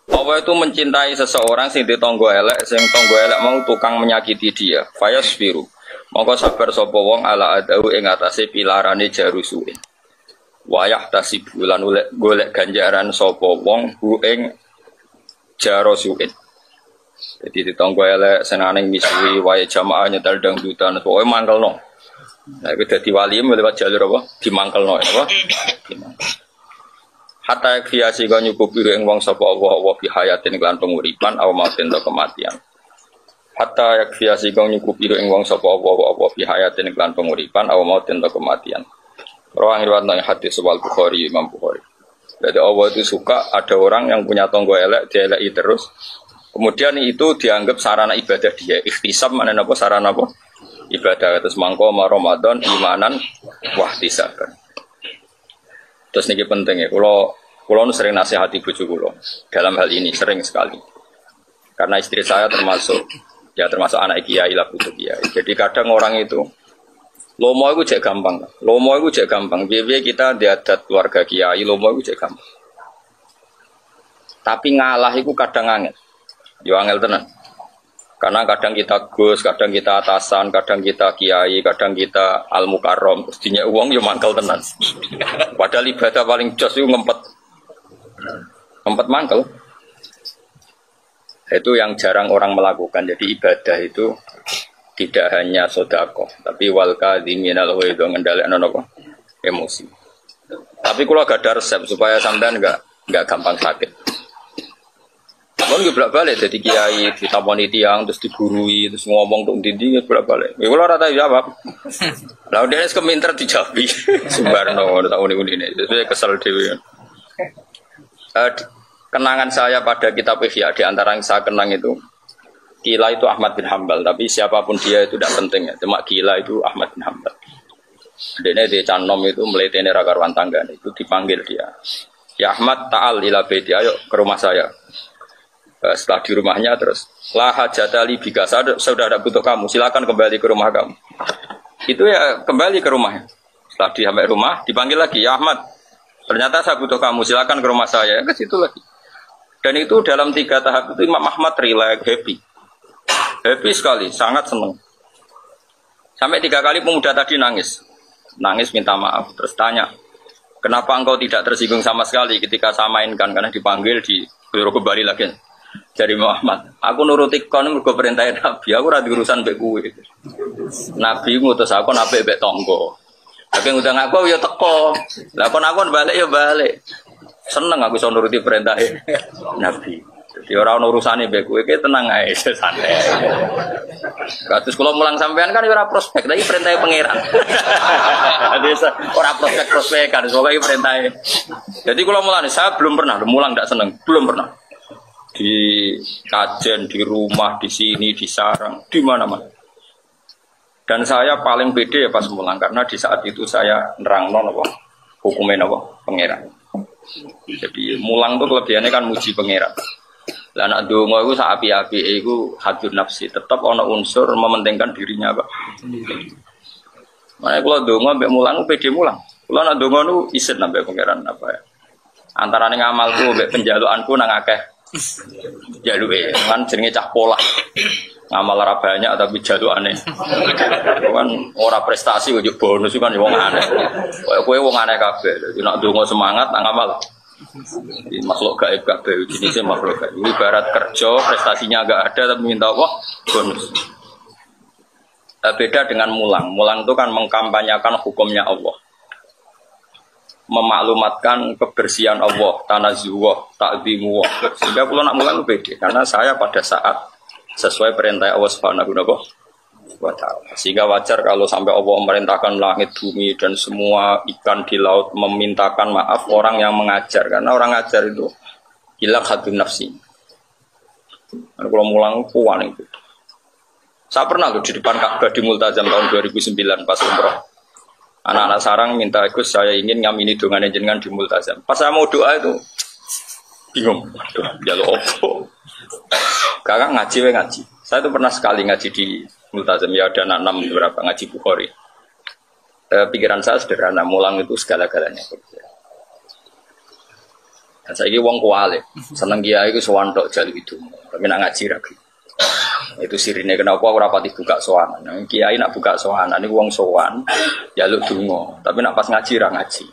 Allah itu mencintai seseorang sing ditonggo elek, sing tonggo elek mau tukang menyakiti dia. Fayasbiru. Mongko sabar sapa wong ala adau ing atase pilarane jarusuin. Wayah tasibulan golek ganjaran sapa wong hu ing jarusuin. Jadi ditonggo elek senane misuwi wae jamaah nyetel dangdutan pokoke mangkelno. Nah iku dadi wali lewat jalur apa? Dimangkelno apa? Hatta kiasi kau nyukupi ing wong sapa Allah bi hayatin lan penguripan aw mautin to kematian. Hatta kiasi kau nyukupi ing wong sapa Allah bi hayatin lan penguripan aw mautin to kematian. Rawang riwayat nang hadis wal Bukhari Imam Bukhari. Jadi Allah itu suka ada orang yang punya tonggo elek dieleki terus. Kemudian itu dianggap sarana ibadah dia. Ikhtisab mana napa sarana apa? Ibadah terus mangko Ramadan imanan wahtisaban. Terus ini penting ya, kalau sering nasihati bojo kula dalam hal ini sering sekali. Karena istri saya termasuk anak kiai lah butuh kiai. Jadi kadang orang itu lomo itu cek gampang. Biar kita diadat keluarga kiai, lomo itu cek gampang. Tapi ngalah itu kadang angel. Yo angel tenan. Karena kadang kita gus, kadang kita atasan, kadang kita kiai, kadang kita al-mukarrom. Pastinya uang yo mangkel tenan. Padahal ibadah paling jos itu ngempet mangkel. Itu yang jarang orang melakukan. Jadi ibadah itu tidak hanya sedekah, tapi wal kadhiminal ghaidh ngendhalekno napa? Emosi. Tapi kalau gak ada resep supaya sampean enggak gampang sakit. Kalau nggak balik jadi kiai ditamoni tiang terus digurui terus ngomong tuh dindi balik. Ya kalau rata jawab, lalu dia keminter dijabi Subarno tahun ini. Saya kesal dewi. Kenangan saya pada kitab Ihya di antara yang saya kenang itu Kila itu Ahmad bin Hambal, tapi siapapun dia itu tidak penting ya. Cuma Kila itu Ahmad bin Hambal. Dene di Canom itu meletene rakarwan tangga itu dipanggil dia. Ya Ahmad ta'al ila baiti, ayo ke rumah saya. Setelah di rumahnya terus la hajatali bika, sudah ada butuh kamu, silakan kembali ke rumah kamu. Itu ya kembali ke rumahnya. Setelah di sampai rumah dipanggil lagi, ya Ahmad, ternyata saya butuh kamu, silakan ke rumah saya. Ke situ lagi. Dan itu dalam 3 tahap itu Imam Ahmad relax, happy sekali, sangat senang. Sampai 3 kali pemuda tadi nangis minta maaf, terus tanya, kenapa engkau tidak tersinggung sama sekali ketika saya mainkan, karena dipanggil di kembali lagi. Dari Muhammad, aku nuruti kon mergo perintah Nabi, aku ora diurusan mbek kowe. Nabi ngutus aku nape mbek tangga. Tapi ngundang aku ya teko. Lah kon aku balik ya balik. Seneng aku iso nuruti perintah Nabi. Jadi ora ono urusane mbek kowe, iki tenang ae santai. Kados kula mulang sampean kan ora prospek, tapi perintah pangeran. Jadi ora prospek-prospek kan, soalnya perintah. Jadi kula mulane saya belum pernah mulang ndak seneng, belum pernah. Di kajen, di rumah, di sini, di sarang, di mana-mana. Dan saya paling pede ya pas mulang karena di saat itu saya nerangno napa hukumnya napa pangeran. Jadi mulang tuh kelebihannya kan muji pangeran. Lah nek ndonga iku sak api-apike iku hadun nafsi, tetap ana unsur mementingkan dirinya, Pak. Makanya kalau ndonga mbek mulang pede mulang. Kula nek ndonga niku isin nambah pangeran apa ya. Antarane ngamalku mbek penjalukanku nang akeh jaluke kan jenenge cah pola. Ngamal ora banyak tapi jalukane. Kan ora prestasi kok bonus kan wong aneh. Kowe wong aneh kabeh. Dadi nek ndonga semangat nang ngamal. Ini makhluk gaib kabeh jenisnya makhluk gaib. Ibarat kerja prestasinya enggak ada tapi minta apa? Bonus. Beda dengan mulang. Mulang itu kan mengkampanyakan hukumnya Allah. Memaklumatkan kebersihan Allah, tanazuwah, ta'zimuwah. Sehingga kalau nak mulang beda, karena saya pada saat sesuai perintah Allah Subhanahu wa ta'ala. Sehingga wajar kalau sampai Allah memerintahkan langit, bumi dan semua ikan di laut memintakan maaf orang yang mengajar, karena orang ngajar itu hilang hadun nafsi. Dan kalau mulang puan itu. Saya pernah loh di depan Ka'bah di Multazam tahun 2009 pas umroh. Anak-anak sarang minta Gus, saya ingin ngamini dongan jenengan di Multazam. Pas saya mau doa itu bingung. Aduh, jaluk opo. Kakak ngaji. Saya itu pernah sekali ngaji di Multazam. Ya ada anak 6 berapa ngaji Bukhari. Pikiran saya sederhana, mulang itu segala-galanya. Dan saiki wong kuwale, seneng kiai iku sowan tok jalu itu. Tapi nak ngaji ra gelem. Itu sirine kenapa ora pati buka sowanan. Kiai nak buka sowanan niku wong sowan njaluk donga, tapi nak pas ngaji ra ngaji.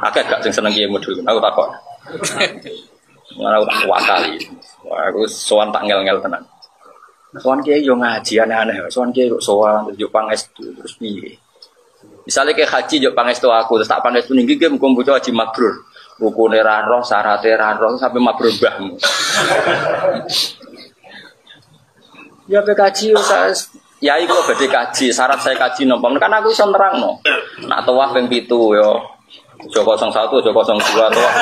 Akeh gak sing seneng kiai modul. Aku takon. Ora tak wakali. Aku sowan tak ngel-ngel tenan. Sowan kiai yo ngaji aneh-aneh. Sowan kiai kok sowan yo pangestu terus piye? Misale ke haji yo pangestu aku terus tak pangestu ning iki muga haji mabrur. Rukune ra roh, syarate ra roh sampai mabrur mbahmu. Ya kaji ya iku badhe kaji, syarat saya kaji napa? Kan aku iso nerangno. Nak tawaf ping 7 yo. Aja 01, aja 02 tawaf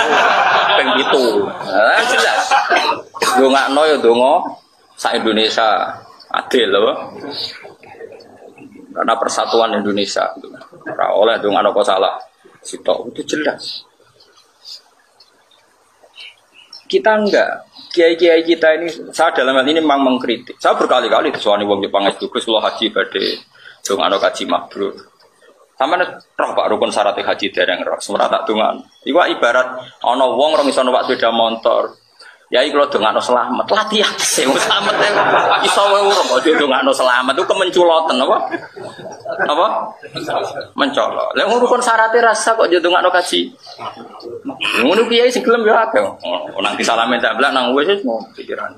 ping 7. Nah, jelas. Ndongakno yo ndonga sak Indonesia adil lho. Karena persatuan Indonesia gitu. Ora oleh ndongakno kok salah. Sitok itu jelas. Kita enggak, kiai-kiai kita ini, saya dalam hal ini memang mengkritik. Saya berkali-kali disuani wong Jepang itu, kalau haji badhe dong ana kaji mabrur. Sampeyan roh Pak rukun syarat haji dereng roh, semua tak dongan. Iku ibarat ana wong rong iso numpak sepeda motor. Ya iki kalau dongano selamat, latihan sing selamat iso wae urung kok dongano selamat itu kemenculoten apa? Apa? Mencolot. Lah rukun syaratnya rasa kok dongano kaji. Ngono kiai sing gelem ya akeh. Nang disalamen tak blak nang wis pikiran.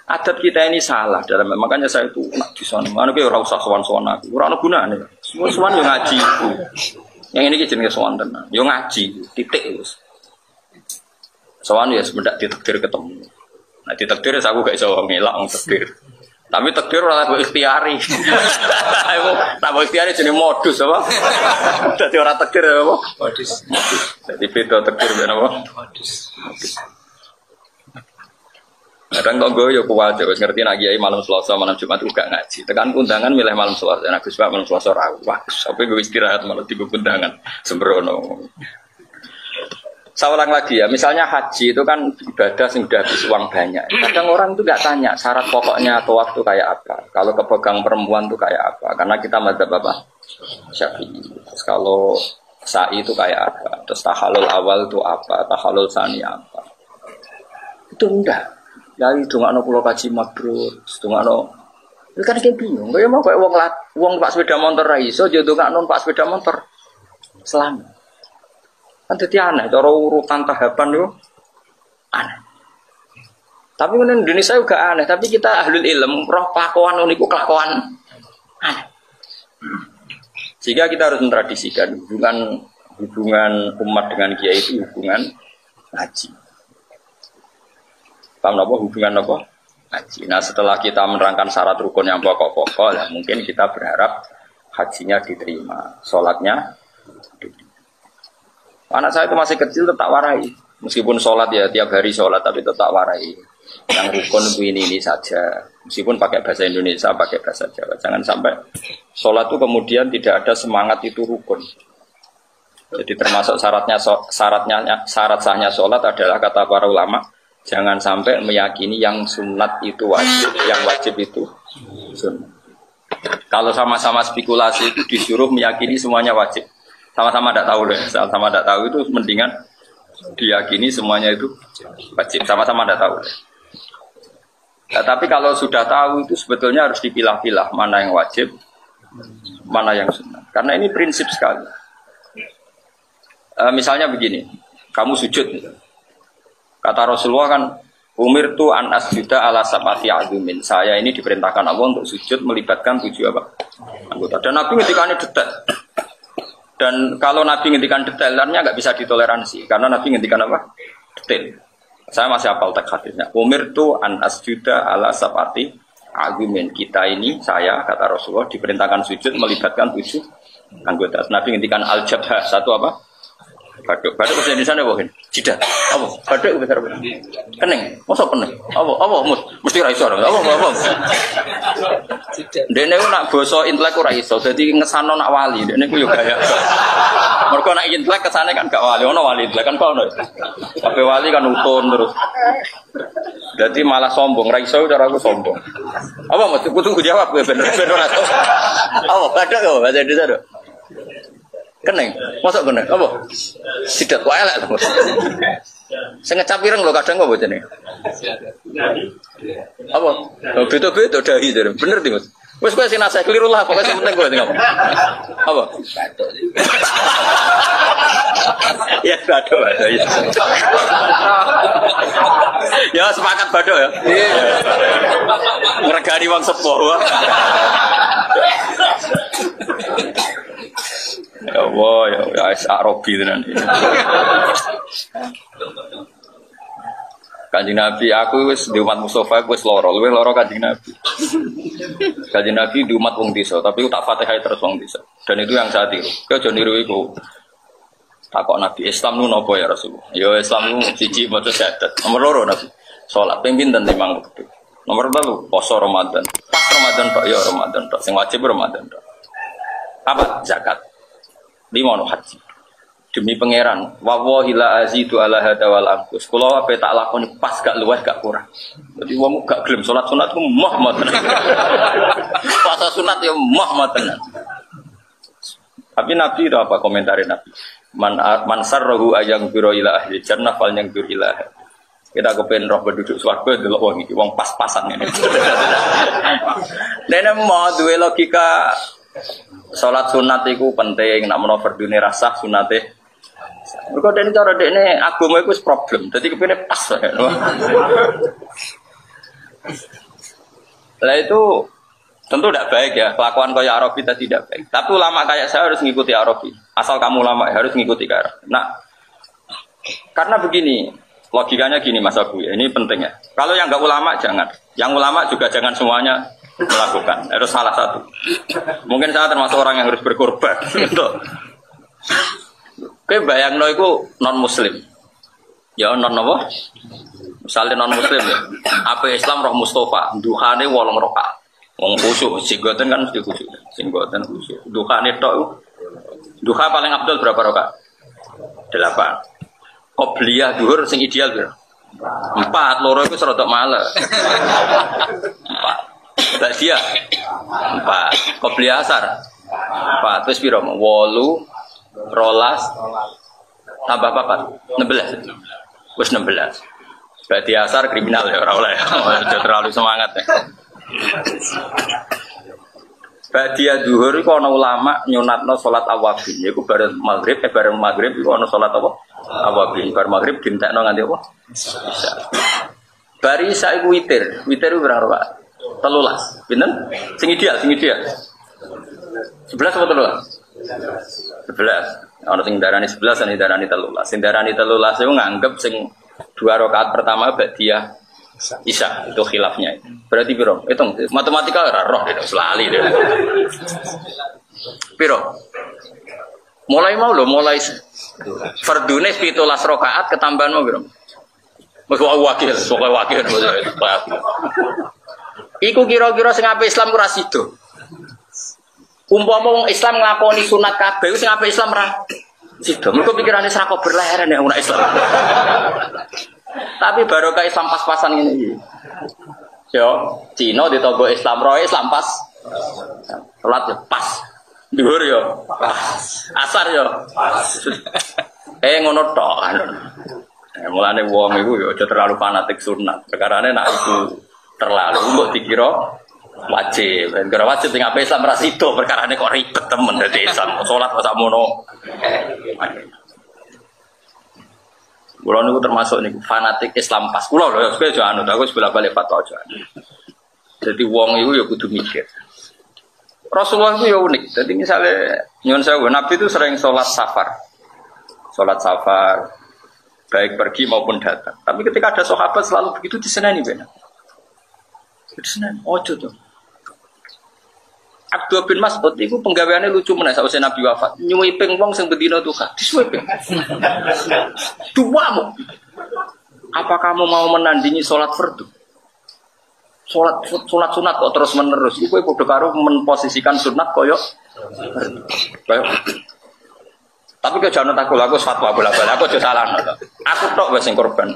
Adat kita ini salah dalam makanya saya itu nak di sana. Mana ki ora usah sowan-sowan aku. Ora ono gunane. Sowan yo ngaji. Yang ini ki jenenge sowan tenan. Yo ngaji, titik wis. Sowan ya semendak ditakdir ketemu. Nah ditakdir aku gak iso ngelak wong takdir. Tapi takdir ora kok ikhtiari. Tak mau ikhtiari jenenge modus apa? Dadi ora takdir apa? Modus. Dadi beda takdir ben apa? Modus. Kadang kok gue yo kuat wis ngerti nak kiai malam Selasa malam Jumat juga ngaji. Tekan undangan milih malam Selasa. Nah Gus Pak malam Selasa ra. Wah, sampai gue istirahat malah tiba undangan sembrono. Saya ulang lagi ya, misalnya haji itu kan ibadah yang sudah habis uang banyak. Kadang orang itu nggak tanya syarat pokoknya tawaf itu kayak apa. Kalau kepegang perempuan itu kayak apa. Karena kita madzhab apa? Syafi'i. Terus kalau sa'i itu kayak apa. Terus tahallul awal itu apa. Tahallul sani apa. Itu enggak. Ya itu nggak ada pulau kaji mabrur. Itu nggak ada. Itu kan kayak bingung. Kayak mau kayak uang pak sepeda motor raiso. Jadi nggak non pak sepeda motor. Selamat. Kan jadi aneh, cara urutan tahapan itu aneh. Tapi kemudian Indonesia juga aneh, tapi kita ahlul ilm, roh kelakuan uniku kelakuan aneh. Sehingga kita harus mentradisikan hubungan umat dengan kiai itu hubungan ngaji. Paham apa? Hubungan apa? Ngaji. Nah setelah kita menerangkan syarat rukun yang pokok-pokok, ya mungkin kita berharap hajinya diterima, sholatnya diterima. Anak saya itu masih kecil tetap warai. Meskipun sholat ya tiap hari sholat tapi tetap warai. Yang rukun itu ini saja. Meskipun pakai bahasa Indonesia, pakai bahasa Jawa. Jangan sampai sholat itu kemudian tidak ada semangat itu rukun. Jadi termasuk syarat sahnya sholat adalah kata para ulama. Jangan sampai meyakini yang sunat itu wajib, yang wajib itu sunat. Kalau sama-sama spekulasi itu disuruh meyakini semuanya wajib. Sama-sama tidak tahu deh, sama-sama tidak tahu itu mendingan diyakini semuanya itu wajib, sama-sama tidak tahu deh. Nah, tapi kalau sudah tahu itu sebetulnya harus dipilah-pilah mana yang wajib, mana yang sunat. Karena ini prinsip sekali. Misalnya begini, kamu sujud, kata Rasulullah kan, umir tu an asjuda ala sab'ati azumin. Saya ini diperintahkan Allah untuk sujud melibatkan 7 apa? Anggota. Dan Nabi ketika ini detail. Dan kalau Nabi ngendikan detail, artinya nggak bisa ditoleransi. Karena Nabi ngendikan apa? Detail. Saya masih hafal teks hadisnya. Umir tu an asjuda ala sab'ati azumin. Kita ini, saya, kata Rasulullah, diperintahkan sujud melibatkan 7 anggota. Nabi ngendikan al-jabhah. Satu apa? Baduk. Baduk bahasa Indonesia ada bukan? Jidat. Apa? Baduk besar apa? Kening. Masa kening? Apa? Mesti ra iso. Apa? Dene ku nak basa intelek ora iso. Dadi ngesano nak wali. Dene ku yo gaya. Mergo nak intelek kesane kan gak wali. Ono wali intelek kan ono. Tapi wali kan utun terus. Jadi malah sombong. Ra iso cara aku sombong. Apa mesti kudu jawab kowe bener ora. Apa? Baduk yo bahasa Indonesia. Keneng. Mosok keneng. Apa? Sidat wae elek to. Sing ngecap ireng lho kadang apa jenenge? Apa? Beda-beda dahi to. Bener di Mas. Wes kowe sing nasihat keliru lah, pokoke sing penting kowe sing ngomong. Apa? Batuk. Ya batuk ya. Ya sepakat batuk ya. Ngregani wong sepuh. Ya Allah, ya Arabi tenan. Kanjeng Nabi, aku wis di umat Mustafa, aku wis loro, luwih loro Kanjeng Nabi. Kanjeng Nabi di umat wong desa, tapi tak Fatihah terus wong desa. Dan itu yang saya tiru. Kau aja niru iku. Takok Nabi, Islam nu napa ya Rasulullah? Ya Islam nu siji maca syahadat. Nomor loro Nabi, salat ping pinten limang waktu. Nomor 3 poso Ramadan. Pas Ramadan tok ya Ramadan tok, sing wajib Ramadan tok. Apa? Zakat. 5 haji. Demi pangeran, wallahi la azidu ala hada wal anqus. Kula ape tak lakoni pas gak luwih gak kurang. Dadi wong gak gelem salat sunat ku mah mboten. Pas sunat ya mah mboten. Tapi Nabi itu apa komentarin Nabi? Man sarrahu ayang biro ila ahli jannah fal yang bir ila. Kita kepen roh penduduk swarga delok wong iki wong pas-pasan ngene. Dene mau duwe logika salat sunat iku penting, nek menawa fardune rasah sunate. Mergo dene cara dekne agama iku wis problem. Dadi kepene pas wae. Lah itu tentu tidak baik ya, kelakuan kayak Arabi tadi tidak baik. Tapi ulama kayak saya harus mengikuti Arabi. Asal kamu ulama harus mengikuti Arabi. Nah, karena begini, logikanya gini Mas Abu ya, ini penting ya. Kalau yang enggak ulama jangan, yang ulama juga jangan semuanya melakukan. Harus salah satu. Mungkin saya termasuk orang yang harus berkorban. Oke, bayangno iku non Muslim. Ya non apa? Misalnya non Muslim ya. Apa Islam roh Mustafa, duhane 8 rakaat. Wong khusyuk, singgoten kan mesti khusyuk. Singgoten khusyuk. Duhane tok. Duha paling abdul berapa rakaat? 8. Qobliyah zuhur sing ideal piro? 4, loro iku serodok male. 4. Ba'diyah 4. Qobliyah asar 4. Terus piro? 8, 12 tambah 4. 16. Wis 16. Berarti asar kriminal ya ora oleh. Aja terlalu semangat ya. Ba'diyah zuhur iku ana ulama nyunatno salat awabin. Iku bareng maghrib iku ana salat apa? Awabin. Bar maghrib dintekno nganti apa? Isya. Bari isya iku witir. Witir iku berapa rakaat? 13. Pinten? Sing ideal. 11 apa 13? 11. Ana sing darani 11 ana darani 13. Sing darani 13 iku nganggep sing 2 rakaat pertama ba'diyah Isya. Itu khilafnya. Berarti piro? Hitung matematika ora roh dene selali dene. Piro? Mulai fardune 17 rakaat ketambahan mau piro? Wis wakil. Iku kira-kira sing ape Islam ora sida. Umpama wong Islam nglakoni sunat kabeh sing ape Islam ra sida. Mergo pikirane sak kok berleren nek ora Islam. Tapi barokah Islam pas-pasan ngene iki. Yo, Cina ditogo Islam roe Islam pas. Salat yo pas. Dhuwur yo pas. Asar yo pas. Ngono tok kan. Mulane wong iku yo aja terlalu fanatik sunat. Perkarane nek iku terlalu mbok dikira wajib. Gara wajib sing ape Islam ra sida, perkarane kok ribet temen dadi Islam. Salat kok sakmono. Kulo niku termasuk niku fanatik Islam pas. Kulo lho kowe aja anut, aku bolak-balik fatwa aja. Jadi wong iku ya kudu mikir. Rasulullah itu ya unik. Jadi misalnya nyuwun sewu, Nabi itu sering sholat safar. Sholat safar baik pergi maupun datang. Tapi ketika ada sahabat selalu begitu diseneni benar. Diseneni ojo tuh. Abdullah bin Mas'ud itu penggaweannya lucu meneh sausé Nabi wafat. Nyuwiping wong sing bedina duha, disuwiping. Duamu. Apa kamu mau menandingi sholat fardu? Sholat sunat kok terus menerus. Iku padha karo memposisikan sunat koyo tapi kok jangan takut aku fatwa bola-bali. Aku aja salah. Aku tok wis sing korban.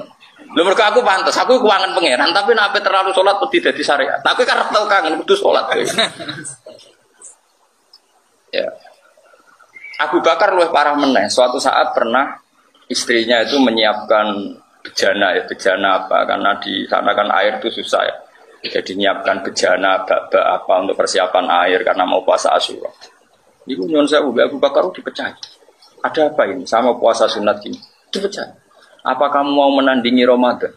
Lho mergo aku pantes, aku kuangan pangeran, tapi nek terlalu sholat wedi dadi syariat. Tapi karep tau kangen kudu sholat. Ya. Abu Bakar luwih parah meneh. Suatu saat pernah istrinya itu menyiapkan bejana ya, bejana apa? Karena di sana kan air itu susah ya. Jadi menyiapkan bejana bak-bak apa untuk persiapan air karena mau puasa Asyura. Ibu nyuwun sewu Abu Bakar dipecah. Ada apa ini? Sama puasa sunat gini. Dipecah. Apa kamu mau menandingi Ramadan?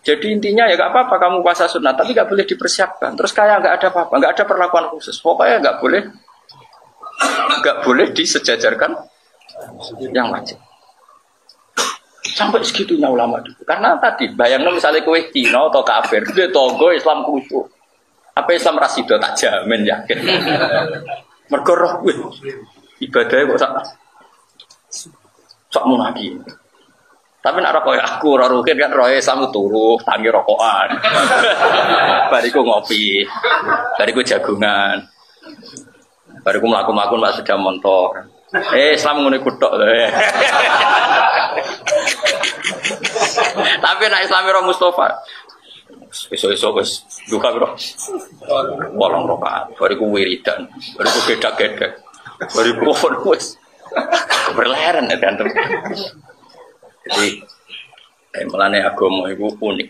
Jadi intinya ya gak apa-apa kamu puasa sunat, tapi gak boleh dipersiapkan. Terus kayak gak ada apa-apa, gak ada perlakuan khusus. Pokoknya gak boleh disejajarkan yang wajib. Sampai segitunya ulama dulu. Karena tadi bayangno misalnya kowe Cina atau kafir, dia togo Islam kutu. Apa Islam rasido tak jamin yakin. Mergo roh ibadahnya kok sak munafik. Tapi nak rokok aku, rorukin kan roe sama turu, tangi rokokan. Bariku ngopi, bariku jagungan, bariku melaku-melaku mbak sepeda motor. Islam ngene kutok. Tapi nak Islamiro Mustafa, esok wis duka bro, bolong rokaat, bariku wiridan, bariku gedak-gedak, bariku wis berleren ya kan. Jadi, melane agama itu unik.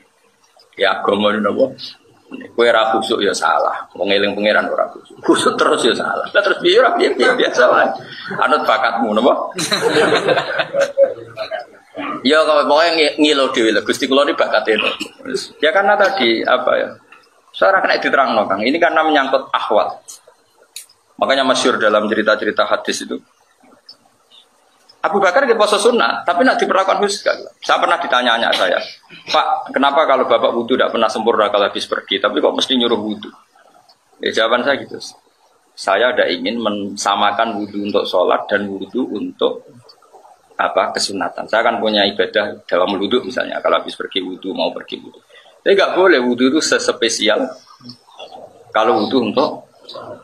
Ya agama itu apa? Kue ra khusuk ya salah. Wong eling pangeran ora khusuk. Khusuk terus ya salah. Lah terus piye ora piye biasa wae. Anut bakatmu napa? Ya kalau pokoknya ngilo dhewe lho Gusti kula ni bakate. Ya karena tadi apa ya? Saya kena diterangno Kang. Ini karena menyangkut ahwal. Makanya masyhur dalam cerita-cerita hadis itu. Abu Bakar di poso sunnah, tapi nak diperlakukan khusus. Saya pernah ditanya saya, Pak, kenapa kalau bapak wudu tidak pernah sempurna kalau habis pergi, tapi kok mesti nyuruh wudu? Ya jawaban saya gitu. Saya ada ingin mensamakan wudu untuk sholat dan wudu untuk apa kesunatan. Saya kan punya ibadah dalam wudu misalnya, kalau habis pergi wudu mau pergi wudu. Tapi nggak boleh wudu itu sespesial kalau wudu untuk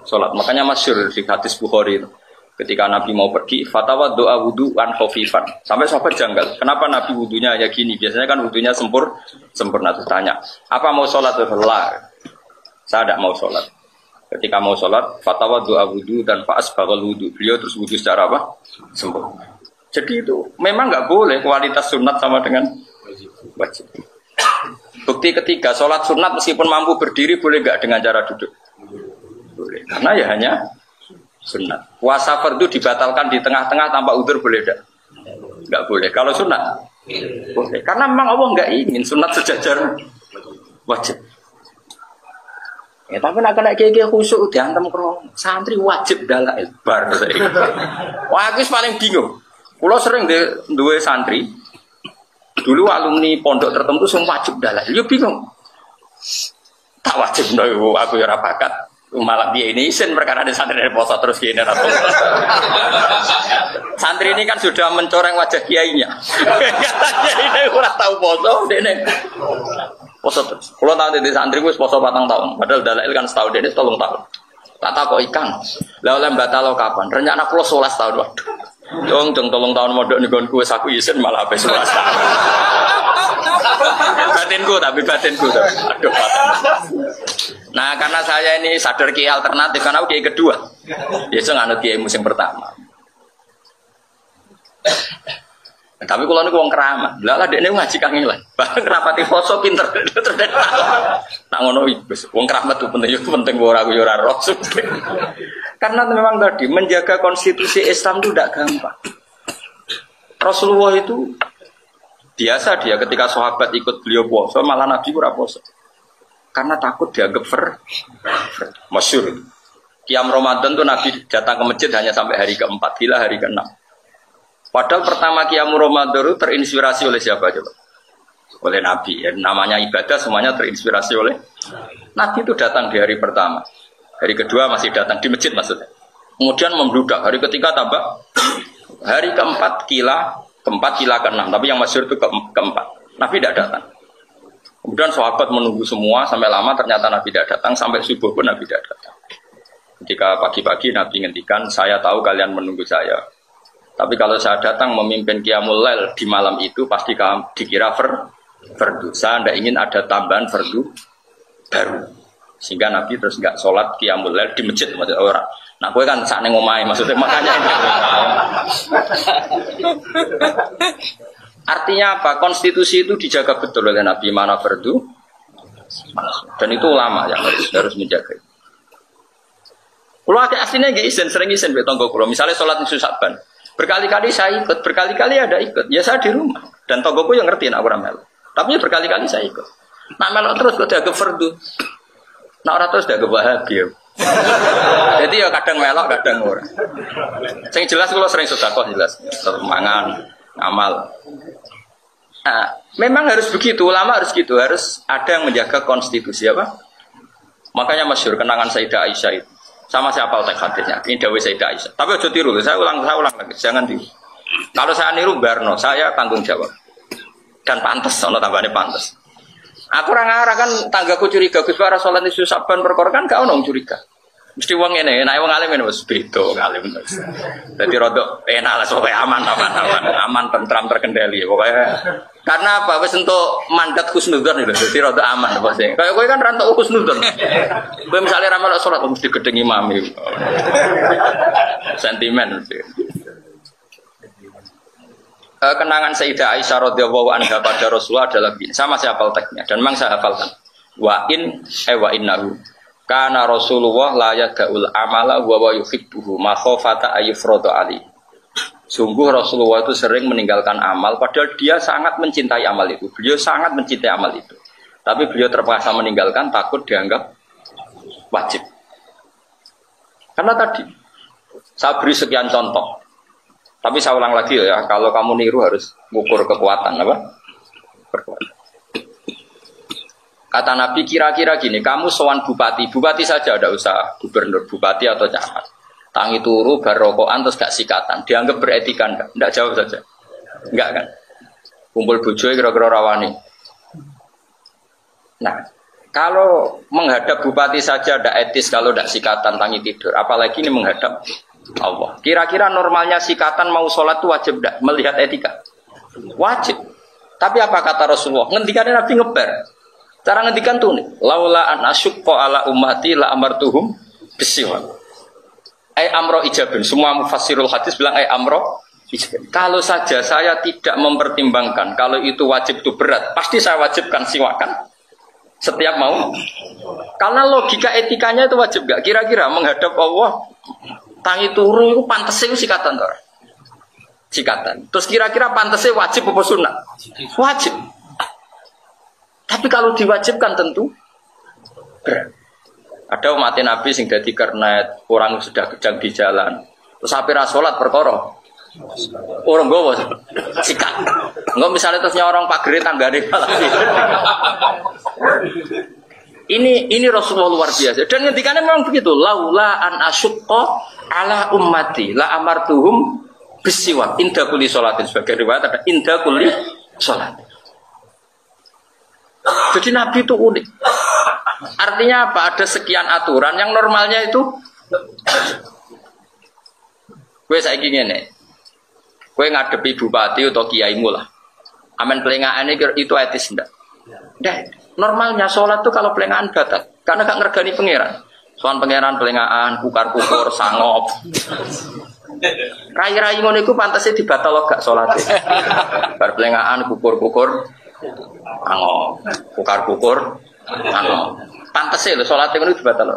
sholat. Makanya masyhur di hadis Bukhari itu. Ketika Nabi mau pergi, fatwa doa wudu an khafifan. Sampai sahabat janggal. Kenapa Nabi wudunya ya gini? Biasanya kan wudunya sempurna. Terus tanya, apa mau sholat? Lah, saya tidak mau sholat. Ketika mau sholat, fatwa doa wudu dan faas bakal wudu. Beliau terus wudu secara apa? Sempurna. Jadi itu memang nggak boleh kualitas sunat sama dengan wajib. Bukti ketiga, sholat sunat meskipun mampu berdiri boleh nggak dengan cara duduk? Boleh. Karena ya hanya sunat. Puasa fardu dibatalkan di tengah-tengah tanpa udzur boleh tidak? Enggak boleh. Kalau sunat boleh. Karena memang Allah enggak ingin sunat sejajar wajib. Ya tapi nak kena kayak khusuk diantem kro santri wajib dalail bar. Wah aku paling bingung. Kulo sering duwe santri. Dulu alumni pondok tertentu semua wajib dalail. Yo bingung. Tak wajib ndo aku ya ora bakat. Malah dia ini isin perkara ada santri dari poso terus gini atau santri ini kan sudah mencoreng wajah kiainya. Katanya ini kurang tahu poso, ini poso terus. Kalau tahu di santri gue poso 4 tahun, padahal dalail kan setahun ini 3 tahun. Tak tahu kok ikan. Lalu batal kapan? Rencana pulau 11 tahun waduh. Dong 3 tahun modok nih gue saku isin malah habis 11 tahun. Batinku. Aduh batin. Nah karena saya ini sadar kiai alternatif karena aku kiai kedua. Biasa nganut kiai musim pertama. Tapi kalau ini wong keramat, lah dia ini ngaji kangelan. Bahkan kerapati foto pinter terdekat. Tak ngono wis wong keramat itu penting ora aku ora roh. Karena memang tadi menjaga konstitusi Islam itu tidak gampang. Rasulullah itu biasa dia ketika sahabat ikut beliau puasa malah Nabi ora puasa. Karena takut dianggap masyhur. Qiyam Ramadan tuh Nabi datang ke masjid hanya sampai hari keempat, gila hari keenam. Padahal pertama Qiyam Ramadan itu terinspirasi oleh siapa coba? Oleh Nabi. Ya, namanya ibadah semuanya terinspirasi oleh Nabi itu datang di hari pertama. Hari kedua masih datang di masjid maksudnya. Kemudian membludak. Hari ketiga tambah. Hari keempat kila keenam. Tapi yang masyhur itu keempat. Nabi tidak datang. Kemudian sahabat menunggu semua sampai lama ternyata Nabi tidak datang sampai subuh pun Nabi tidak datang. Ketika pagi-pagi Nabi ngendikan saya tahu kalian menunggu saya. Tapi kalau saya datang memimpin Qiyamul Lail di malam itu pasti dikira fardu. Saya tidak ingin ada tambahan fardu baru. Sehingga Nabi terus nggak sholat qiyamul lail di masjid maksudnya orang. Nah, gue kan sak neng omahe maksudnya makanya. Artinya apa? Konstitusi itu dijaga betul oleh Nabi mana fardu, dan itu ulama yang harus menjaga. Kalau ada aslinya nggak isen, sering isen betonggo kulo. Misalnya sholat nisu Saban, berkali-kali saya ikut, berkali-kali ada ikut. Ya saya di rumah dan tonggoku yang ngerti nak orang melo. Tapi berkali-kali saya ikut. Nak melo terus kok jaga fardu. Nak orang terus jaga bahagia. Jadi ya kadang melok, kadang ora. Yang jelas kalau sering sedekah jelas, mangan, amal. Nah, memang harus begitu, ulama harus gitu, harus ada yang menjaga konstitusi apa? Makanya masyhur kenangan Sayyidah Aisyah itu. Sama siapa teks hadisnya? Ini dawuh Sayyidah Aisyah. Tapi aja tiru, saya ulang lagi, jangan tiru. Kalau saya niru barno, saya tanggung jawab. Dan pantas, ono tambahane pantas. Aku orang arah kan tanggaku curiga Gus Bara sholat nisu Saban perkara kan gak ono curiga. Mesti wong ngene, nek wong alim wis beda ngalim. Dadi rada enak lah sowe aman tentram terkendali pokoknya. Karena apa wis entuk mandat husnudzon lho, dadi rada aman pasti. Kayak kowe kan ra entuk husnudzon. Kowe misale ra melok salat mesti gedeng imam iki. Sentimen mesti. Kenangan Sayyidah Aisyah radhiyallahu anha pada Rasulullah adalah begini. Sama saya hafal teksnya dan memang saya hafalkan. Wa innahu kana Rasulullah la yada'ul amala wa yuhibbuhu ma khafata ayyufrada ali. Sungguh Rasulullah itu sering meninggalkan amal padahal dia sangat mencintai amal itu. Beliau sangat mencintai amal itu. Tapi beliau terpaksa meninggalkan takut dianggap wajib. Karena tadi saya beri sekian contoh. Tapi saya ulang lagi ya, kalau kamu niru harus mengukur kekuatan apa? Kekuatan. Kata Nabi kira-kira gini, kamu sowan bupati saja ada usah gubernur, bupati atau camat. Tangi turu, barokokan terus gak sikatan, dianggap beretika enggak jawab saja. Enggak kan? Kumpul bojo kira-kira rawani. Nah, kalau menghadap bupati saja ada etis kalau tidak sikatan tangi tidur, apalagi ini menghadap Allah. Kira-kira normalnya sikatan mau sholat itu wajib tidak? Melihat etika wajib. Tapi apa kata Rasulullah? Ngendikannya Nabi ngeber. Cara ngendikan tuh nih, laula an asyqa ala ummati la amartuhum bisiwak. Amro ijabin. Semua mufassirul hadis bilang amro ijabin. Kalau saja saya tidak mempertimbangkan kalau itu wajib itu berat, pasti saya wajibkan siwakan setiap mau. Karena logika etikanya itu wajib gak? Kira-kira menghadap Allah tangi turu itu pantasnya itu sikatan toh. Sikatan. Terus kira-kira pantasnya wajib apa sunnah? Wajib. Tapi kalau diwajibkan tentu berat. Ada umat Nabi sing dadi kernet, orang sudah kejang di jalan. Terus sampai salat perkara. Orang gowo sikat. Enggak misalnya terusnya orang pagere tanggane malah. Ini Rasulullah luar biasa. Dan ngendikannya memang begitu. Laula an asyqa ala ummati la amartuhum bisiwak inda kulli sholatin. Sebagai riwayat ada inda kulli sholat. Jadi Nabi itu unik. Artinya apa? Ada sekian aturan yang normalnya itu. Gue saiki ngene. Gue ngadepi bupati atau kiaimu lah. Amen pelengahan itu etis enggak? Enggak. Normalnya sholat tuh kalau pelengahan batal. Karena gak ngergani pangeran. Soal pangeran pelengahan, kukar-kukur, sangop. Rai-rai ngono iku pantasnya dibatal gak sholatnya. Bar pelengahan, kukur-kukur, sangop. Kukar-kukur, sangop. Pantasnya lho sholatnya ngono dibatal.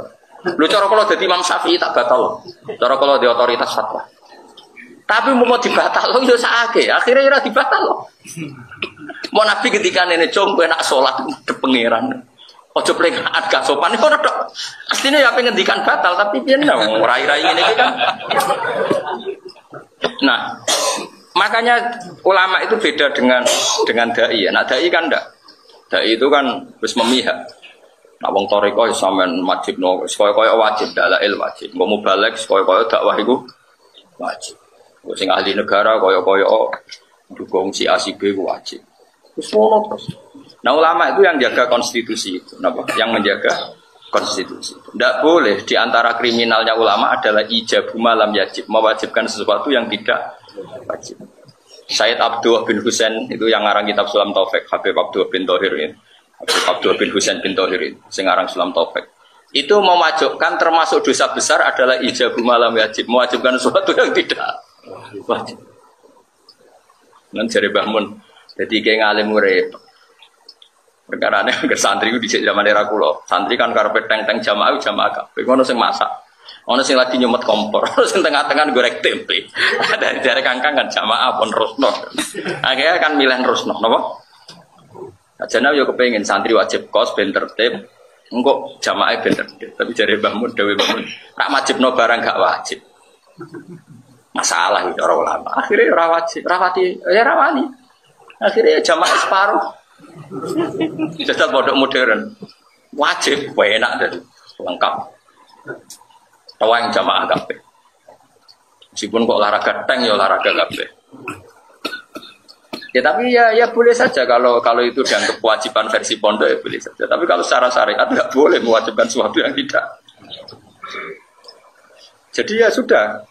Lu cara kalau jadi Imam Syafi'i tak batal. Cara kalau di otoritas fatwa. Tapi mau dibatal lo ya sakit. Akhirnya ora dibatal lo. Mau Nabi ketika nenek jompo nak sholat de pangeran. Ojo pelengahan gak sopan itu ada. Aslinya ya pengen ngendikan batal tapi piye nang rai-rai ini kan. Nah, makanya ulama itu beda dengan dai. Nah, dai kan enggak. Dai itu kan wis memihak. Nah, wong thariqah sampean wajibno, koyo-koyo wajib dalail wajib. Mau mubalek koyo-koyo dakwah iku wajib. Sing ahli negara koyo-koyo dukung si A si B wajib. Terus ngono terus. Nah ulama itu yang jaga konstitusi itu, yang menjaga konstitusi. Tidak boleh diantara kriminalnya ulama adalah ijabu malam yajib, mewajibkan sesuatu yang tidak wajib. Sayyid Abdullah bin Husain itu yang ngarang kitab Sulam Taufik, Habib Abdullah bin Thohir ini. Habib Abdullah bin Husain bin Thohir ini, yang ngarang Sulam Taufik. itu mewajibkan termasuk dosa besar adalah ijabu malam wajib, mewajibkan sesuatu yang tidak wajib. Nan jare Mbah Mun, dadi kayak ngalim urip. Perkarane ke santri ku dhisik zaman era kula. Santri kan karepe teng-teng jamaah kabeh. Ono sing masak, ono sing lagi nyumet kompor, ono sing tengah-tengah goreng tempe. Dari jare kangkang kan jamaah pun rusno. Akhirnya kan milih rusno, napa? Ajane yo kepengin santri wajib kos ben tertib. Engko jamaah ben tertib. Tapi jare Mbah Mun dawuh Mbah Mun, rak wajibno barang gak wajib. Masalah itu orang ulama. Akhirnya rawati, ya rawani. Akhirnya jamaah separuh. Jajal pondok modern, wajib, enak dan lengkap. Tawang jamaah kabeh. Meskipun kok olahraga tank ya olahraga kabeh. Ya tapi ya boleh saja kalau itu dianggap kewajiban versi pondok ya boleh saja. Tapi kalau secara syariat nggak boleh mewajibkan sesuatu yang tidak. Jadi ya sudah.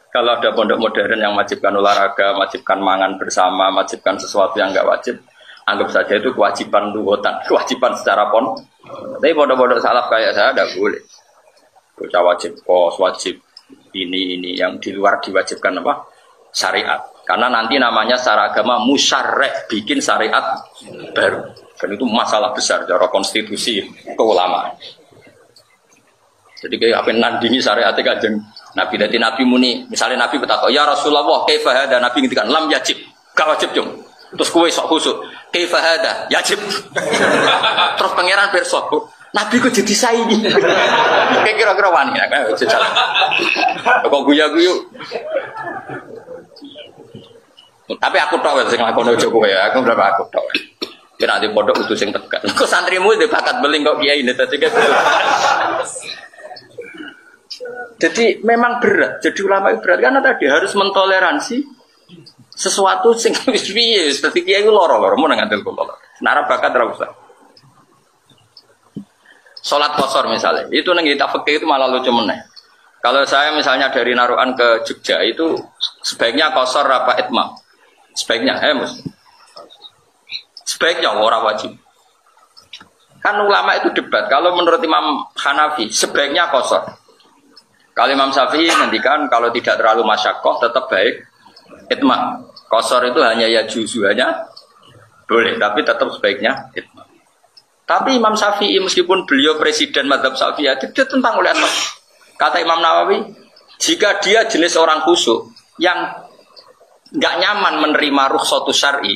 Kalau ada pondok modern yang wajibkan olahraga, wajibkan mangan bersama, wajibkan sesuatu yang nggak wajib, anggap saja itu kewajiban luhutan, kewajiban secara pondok. Tapi pondok-pondok salaf kayak saya tidak boleh. Bocah wajib kos, wajib ini yang di luar diwajibkan apa? Syariat. Karena nanti namanya secara agama musyarrek, bikin syariat baru. Dan itu masalah besar secara konstitusi keulamaan. Jadi kayak apa nandingi syariatnya Kanjeng Nabi. Dari Nabi muni, misalnya Nabi berkata, ya Rasulullah, kaifa hada? Nabi ngendikan lam yajib, gak wajib jom. Terus kowe sok khusuk, kaifa hada? Yajib. Terus pangeran bersok, Nabi kok jadi saingi. Kayak kira-kira wani, kan? Kok guya-guyu. Tapi aku tok sing lakone ojo kowe ya, aku berapa aku tok. Kira di pondok utus sing tekan. Kok santrimu dhe bakat beling kok kiai ini tadi kan. Jadi memang berat. Jadi ulama itu berat karena tadi harus mentoleransi sesuatu sing wis piye. Dadi kiai ku loro-loro mun ngantil kula. Nara bakat ra usah. Salat qasar misalnya, itu nang kita fikih itu malah lucu meneh. Kalau saya misalnya dari Narukan ke Jogja itu sebaiknya qasar apa itmam? Sebaiknya, Mus. Sebaiknya orang wajib. Kan ulama itu debat. Kalau menurut Imam Hanafi, sebaiknya qasar. Kalau Imam Syafi'i ngendikan kalau tidak terlalu masyaqqah tetap baik itmam. Qasar itu hanya ya juzu hanya boleh, tapi tetap sebaiknya itmam. Tapi Imam Syafi'i meskipun beliau presiden mazhab Syafi'i itu tentang ulama. Kata Imam Nawawi, jika dia jenis orang khusyuk yang nggak nyaman menerima rukhsatus syar'i,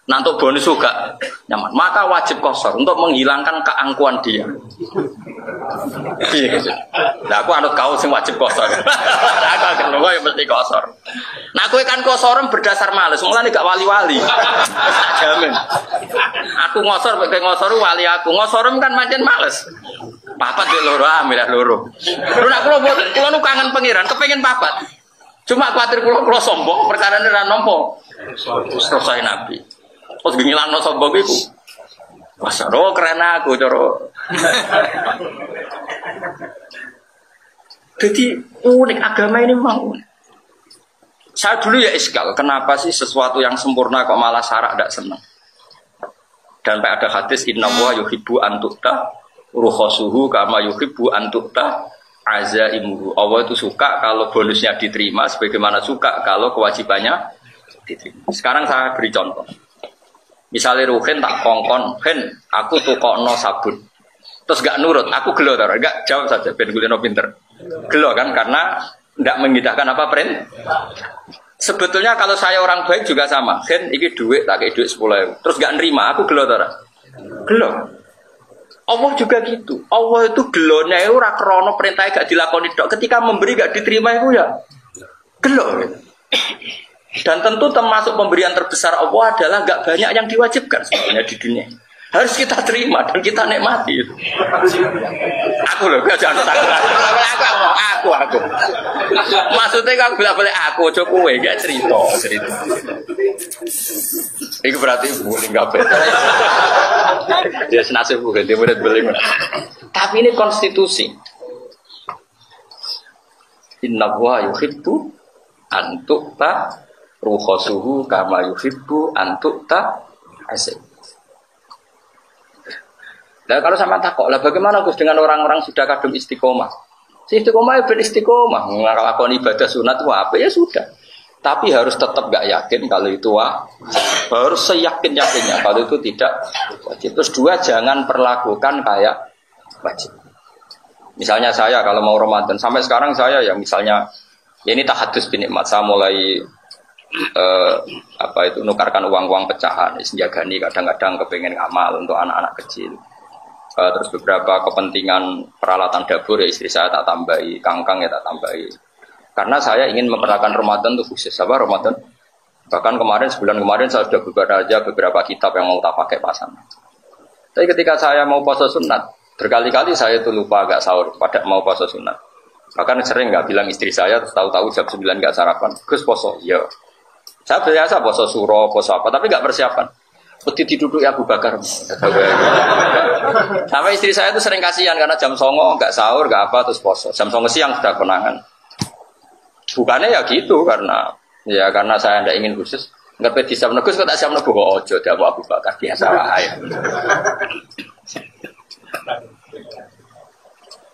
nanti bonus juga nyaman, maka wajib qasar untuk menghilangkan keangkuhan dia. Iya gitu. Nah aku anut kau sing wajib qasar. Aku akan lunga yang mesti qasar. Nah aku kan qasaran berdasar males, mulane gak wali-wali. Tak jamin. Aku ngosor pakai ngosor wali aku. Ngosorum kan pancen males. Papat di loro milih loro. Lu nak kula nu kangen pangeran, kepengin papat. Cuma khawatir kula sombong, perkarane ra nampa. Selesai Nabi. Terus ngilangno sombong iku. Masa keren aku cara. Jadi unik agama ini memang unik. Saya dulu ya iskal, kenapa sih sesuatu yang sempurna kok malah syarak tidak senang? Dan ada hadis innallaha yuhibbu an tu'ta rukhasuhu kama yuhibbu an tu'ta azaimuhu. Allah itu suka kalau bonusnya diterima sebagaimana suka kalau kewajibannya diterima. Sekarang saya beri contoh. Misalnya Ruhin tak kongkon, Hen, aku tukokno sabun. Terus gak nurut, aku gelo ta, gak jawab saja ben kulino pinter. Gelo kan karena tidak mengindahkan apa perintah. Sebetulnya kalau saya orang baik juga sama. Hen, iki duit, tak kayak duit 10.000. Terus gak nerima, aku gelo ta. Gelo. Allah juga gitu. Allah itu gelonya itu ora krana perintah gak dilakoni tok. Ketika memberi gak diterima itu ya gelo. Dan tentu termasuk pemberian terbesar Allah adalah gak banyak yang diwajibkan sebenarnya di dunia. Harus kita terima dan kita nikmati itu. Aku loh, jangan aku. Maksudnya kalau boleh aku, coba gak cerita. Itu berarti boleh nggak beda. Dia senasib bukan dia boleh beli. Tapi ini konstitusi. Inna wa yuhibbu antuk ta rukhasuhu kama yuhibbu antuk ta asik. Lah kalau sama takok, lah bagaimana Gus dengan orang-orang sudah kadung istiqomah? Si istiqomah ya beristiqomah, ngelakoni ibadah sunat itu apa ya sudah. Tapi harus tetap gak yakin kalau itu harus seyakin-yakinnya kalau itu tidak wajib. Terus dua, jangan perlakukan kayak wajib. Misalnya saya kalau mau Ramadan sampai sekarang saya ya misalnya ya ini tahadus bin nikmat, saya mulai nukarkan uang-uang pecahan, senjagani kadang-kadang kepengen ngamal untuk anak-anak kecil. Terus beberapa kepentingan peralatan dapur ya istri saya tak tambahi, kangkang ya tak tambahi. Karena saya ingin memperlakukan Ramadan itu khusus apa Ramadan. Bahkan sebulan kemarin saya sudah beberapa kitab yang mau tak pakai pasang. Tapi ketika saya mau puasa sunat, berkali-kali saya itu lupa agak sahur pada mau puasa sunat. Bahkan sering nggak bilang istri saya, tahu-tahu jam 9 nggak sarapan, Gus poso, ya. Saya biasa poso suro, poso apa, tapi nggak persiapan. Peti diduduk Abu Bakar. Sampai istri saya itu sering kasihan karena jam 09.00 nggak sahur, nggak apa, terus poso. Jam 09.00 siang sudah konangan. Bukannya ya gitu karena saya tidak ingin khusus. Nggak pedi siap negus, kok tak siap negus ojo dia Abu Bakar biasa wae.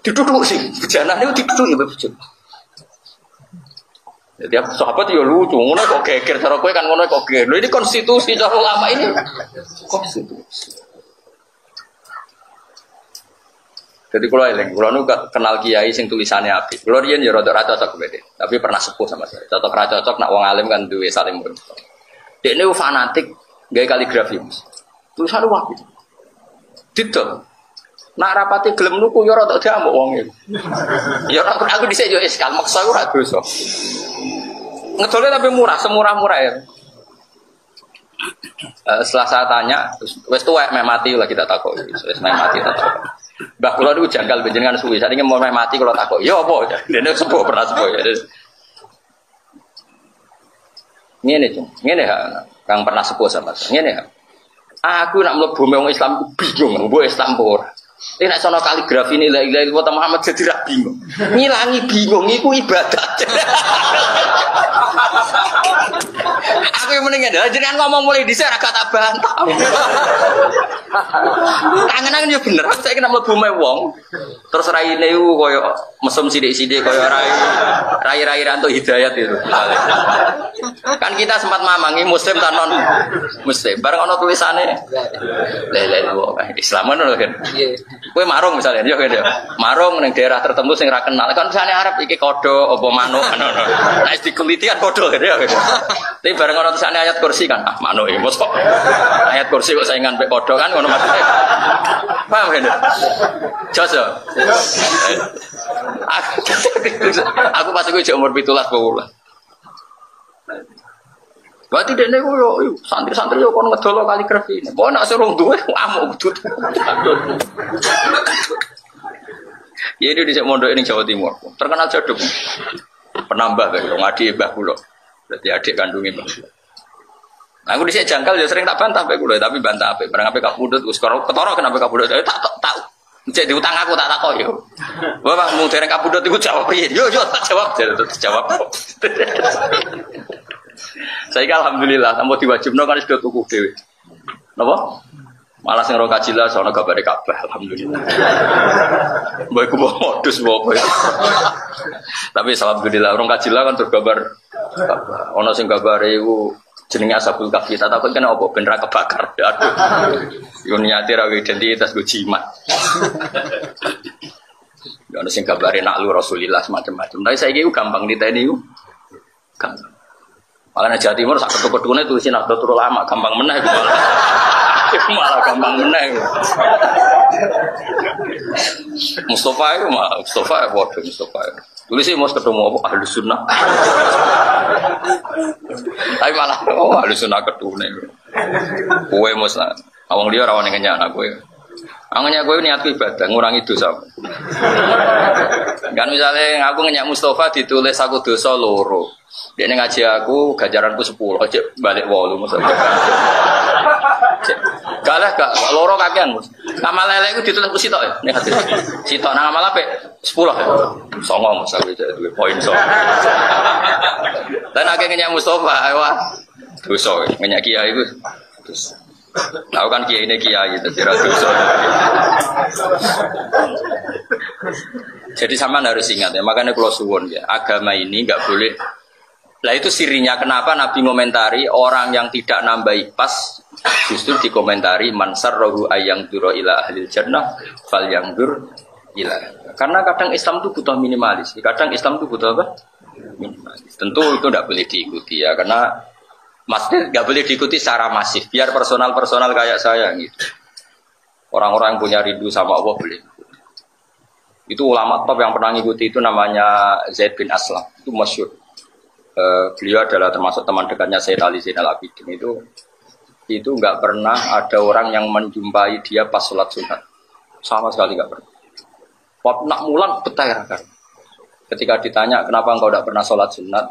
Duduk sih, jangan itu duduk ya betul. Jadi sahabat ya lucu, ngono kok geger cara kowe kan ngono kok geger. Lho ini konstitusi cara ulama ini. Konstitusi. Jadi kalau nu kenal kiai sing tulisannya apik. Kalau riyen ya rada cocok beda, tapi pernah sepuh sama saya. Cocok ra cocok nak wong alim kan duwe saling menurut. Dekne fanatik gawe kaligrafi. Tulisan wae. Didol. Nak rapati gelem nuku ya rada diamuk wong iki. Ya aku dhisik yo eskal maksa ora dosa. Ngedole tapi murah, semurah-murah ya. Setelah saya tanya, wis tuwek meh mati lagi tak takok. Wis meh mati tak takok. Mbah kula niku janggal panjenengan suwi. Saiki mau meh mati kula takok. Ya apa? Dene sepuh pernah sepuh ya. Ngene, Cung. Ngene ha, kang pernah sepuh sama saya. Ngene ha. Aku nak mlebu wong Islam bingung, mbok Islam apa ora. Nek nek sono kaligrafi ini la ilaha illallah Muhammad jadi ra bingung. Ngilangi bingung iku ibadat. Aku yang mendingan dah, jangan ngomong mulai dhisik ra tak bantah. Kangen-kangen ya bener, aku saiki nek mlebu wong. Terus raine iku koyo mesum sithik-sithik koyo rai ranto hidayat itu. Kan kita sempat mamangi muslim ta non muslim. Bareng ana tulisane la ilaha illallah Islam ngono kan. Kowe marung misalnya, yo kan yo. Marung ning daerah tertentu sing ra kenal. Kan tulisane Arab iki kodho apa manuk ngono. Nek dikuliti kan padha kan yo. Tapi bareng ana tulisane ayat kursi kan, manuk iki mosok. Ayat kursi kok saingan mek kodho kan ngono maksudnya. Paham kan? Joso. Aku pas iku umur 17 bulan. Berarti dene kulo santri-santri yo kon ngedolo kaligrafi. Kok nek suruh duwe amuk kudut. Ya ini di mondok ini Jawa Timur. Terkenal jaduk. Penambah kan ngadi mbah kula. Berarti adik kandungnya mbah kula. Aku dhisik jangkal ya sering tak bantah mbah kula, tapi bantah apik. Barang apik kapundhut wis ketara kenapa kapundhut. Tak cek diutang aku tak takok yo. Wah, mung dereng kapundhut iku jawab piye? Yo tak jawab. Saya alhamdulillah, tanpa diwajibno kan sudah tuku dhewe. Napa? Malah sing ora kajila sono gambare Ka'bah alhamdulillah. Mbok iku modus mbok. Tapi alhamdulillah orang kajila kan tergambar Ka'bah. Ono sing gambare iku jenenge Ashabul Kahfi. Tak takut kena apa ben ra kebakar. Aduh. Yo niate ra identitas go jimat. Yo ono sing gambare naklu Rasulillah macam-macam. Tapi saiki ku gampang diteni ku. Gampang. Malah Jawa Timur sak ketu-ketune tulisin Nahdlatul Ulama gampang meneh malah gampang meneh. Mustafa itu bodoh Mustafa. Tulisin mau ketemu apa Ahlus Sunnah. Tapi malah Ahlus Sunnah ketune. Kowe mos lah. Awang dia rawan ngenyek anak kowe. Angganya kowe niat ibadah ngurangi dosa. Kan misalnya aku ngenyek Mustafa ditulis aku dosa loro. Dia ngaji aku, gajaranku 10, aja balik 8 maksudnya. Galah gak loro kakean mus. Nama lele itu ditulis ku sitok ya. Nek hati. Sitok nang amal ape 10 ya. Songo Mas aku duwe poin so. Dan akeh ngenyak Mustofa wah. Dosa ngenyak kiai iku. Tahu kan kiai ini kiai dadi ra dosa. Jadi sama harus ingat ya, makanya kalau suwon ya, agama ini nggak boleh. Lah itu sirinya kenapa Nabi ngomentari orang yang tidak nambahi pas justru dikomentari mansar rohu ayang duro ila ahlil jannah fal yang dur ila. Karena kadang Islam itu butuh minimalis, kadang Islam itu butuh apa? Minimalis. Tentu itu tidak boleh diikuti ya, karena masjid nggak boleh diikuti secara masif. Biar personal kayak saya gitu. Orang-orang yang punya rindu sama Allah boleh. Itu ulama top yang pernah ngikuti itu namanya Zaid bin Aslam. Itu masyhur. Beliau adalah termasuk teman dekatnya Sayyid Ali Zainal Abidin. Itu nggak pernah ada orang yang menjumpai dia pas sholat sunat. Sama sekali nggak pernah. Waktu nak mulang betah kan. Ketika ditanya kenapa engkau tidak pernah sholat sunat,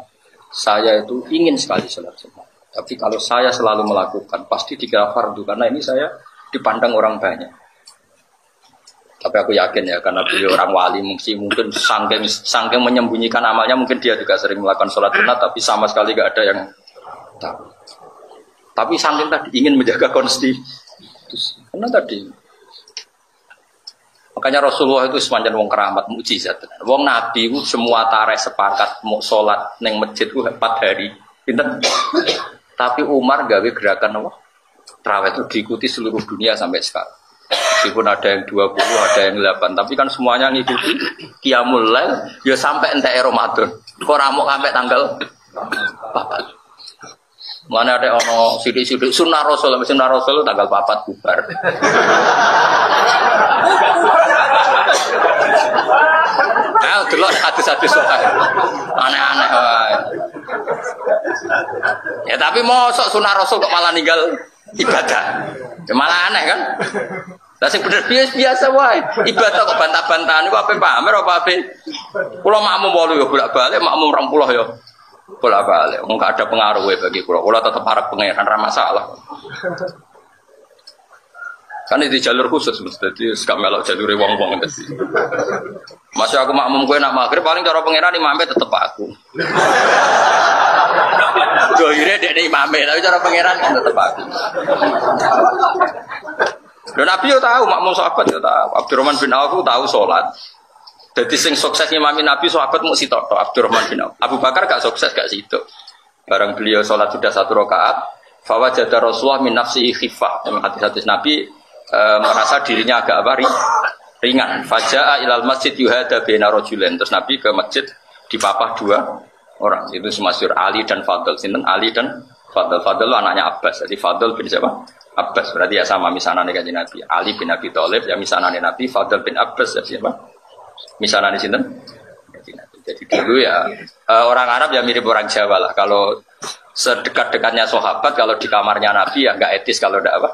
saya itu ingin sekali sholat sunat. Tapi kalau saya selalu melakukan, pasti dikira fardu karena ini saya dipandang orang banyak. Tapi aku yakin ya, karena beliau orang wali mungkin sangking menyembunyikan amalnya, mungkin dia juga sering melakukan sholat sunat, tapi sama sekali gak ada yang tahu. Tapi sangking tadi ingin menjaga konstitusi, karena tadi makanya Rasulullah itu sepanjang wong keramat mukjizat. Wong Nabi itu semua tareh sepakat mau sholat neng masjid itu 4 hari, pinter. Tapi Umar gawe gerakan apa? Tarawih itu diikuti seluruh dunia sampai sekarang. Meskipun ada yang 20, ada yang 8, tapi kan semuanya ngikuti Qiyamul Lail ya sampai entek Ramadan. Kok ora mau sampai tanggal 4. Mana ada ono sidik-sidik sunah Rasul tanggal 4 bubar. Nah, delok hadis-hadis soal aneh-aneh wae. Ya tapi mosok sunah Rasul kok malah ninggal ibadah. Ya malah aneh kan? Lah sing bener biasa wae. Ibadah kok bantah-bantahan iku ape pamer apa ape? Kula makmum 8 ya bolak-balik, makmum 20 ya bolak-balik. Wong gak ada pengaruh bagi kula. Kula tetep arep pangeran ra masalah. Kan itu jalur khusus jadi gak melok jalure wong-wong tadi. Masih aku makmum kowe nak magrib paling cara pangeran imame tetep aku. Doire dekne imame tapi cara pangeran kan tetep aku. Dan Nabi yo tahu, makmum sahabat yo tahu. Abdurrahman bin Auf tahu sholat. Jadi sing sukses imami Nabi sahabat mu sitok Abdurrahman bin Auf. Abu Bakar gak sukses gak sitok. Barang beliau sholat sudah 1 rakaat, fawajada Rasulullah min nafsihi khifah. Hadis-hadis Nabi merasa dirinya agak apa ringan. Fajaa ilal masjid yuhada baina rajulain. Terus Nabi ke masjid dipapah 2 orang. Itu semasyhur Ali dan Fadl. Sinten Ali dan Fadl. Fadl anaknya Abbas. Jadi Fadl bin siapa? Abbas. Berarti ya sama misanane kanjeng Nabi. Ali bin Abi Thalib ya misanane Nabi, Fadl bin Abbas ya siapa? Misanane sinten? Jadi dulu ya orang Arab ya mirip orang Jawa lah. Kalau sedekat-dekatnya sahabat, kalau di kamarnya Nabi ya enggak etis kalau enggak apa?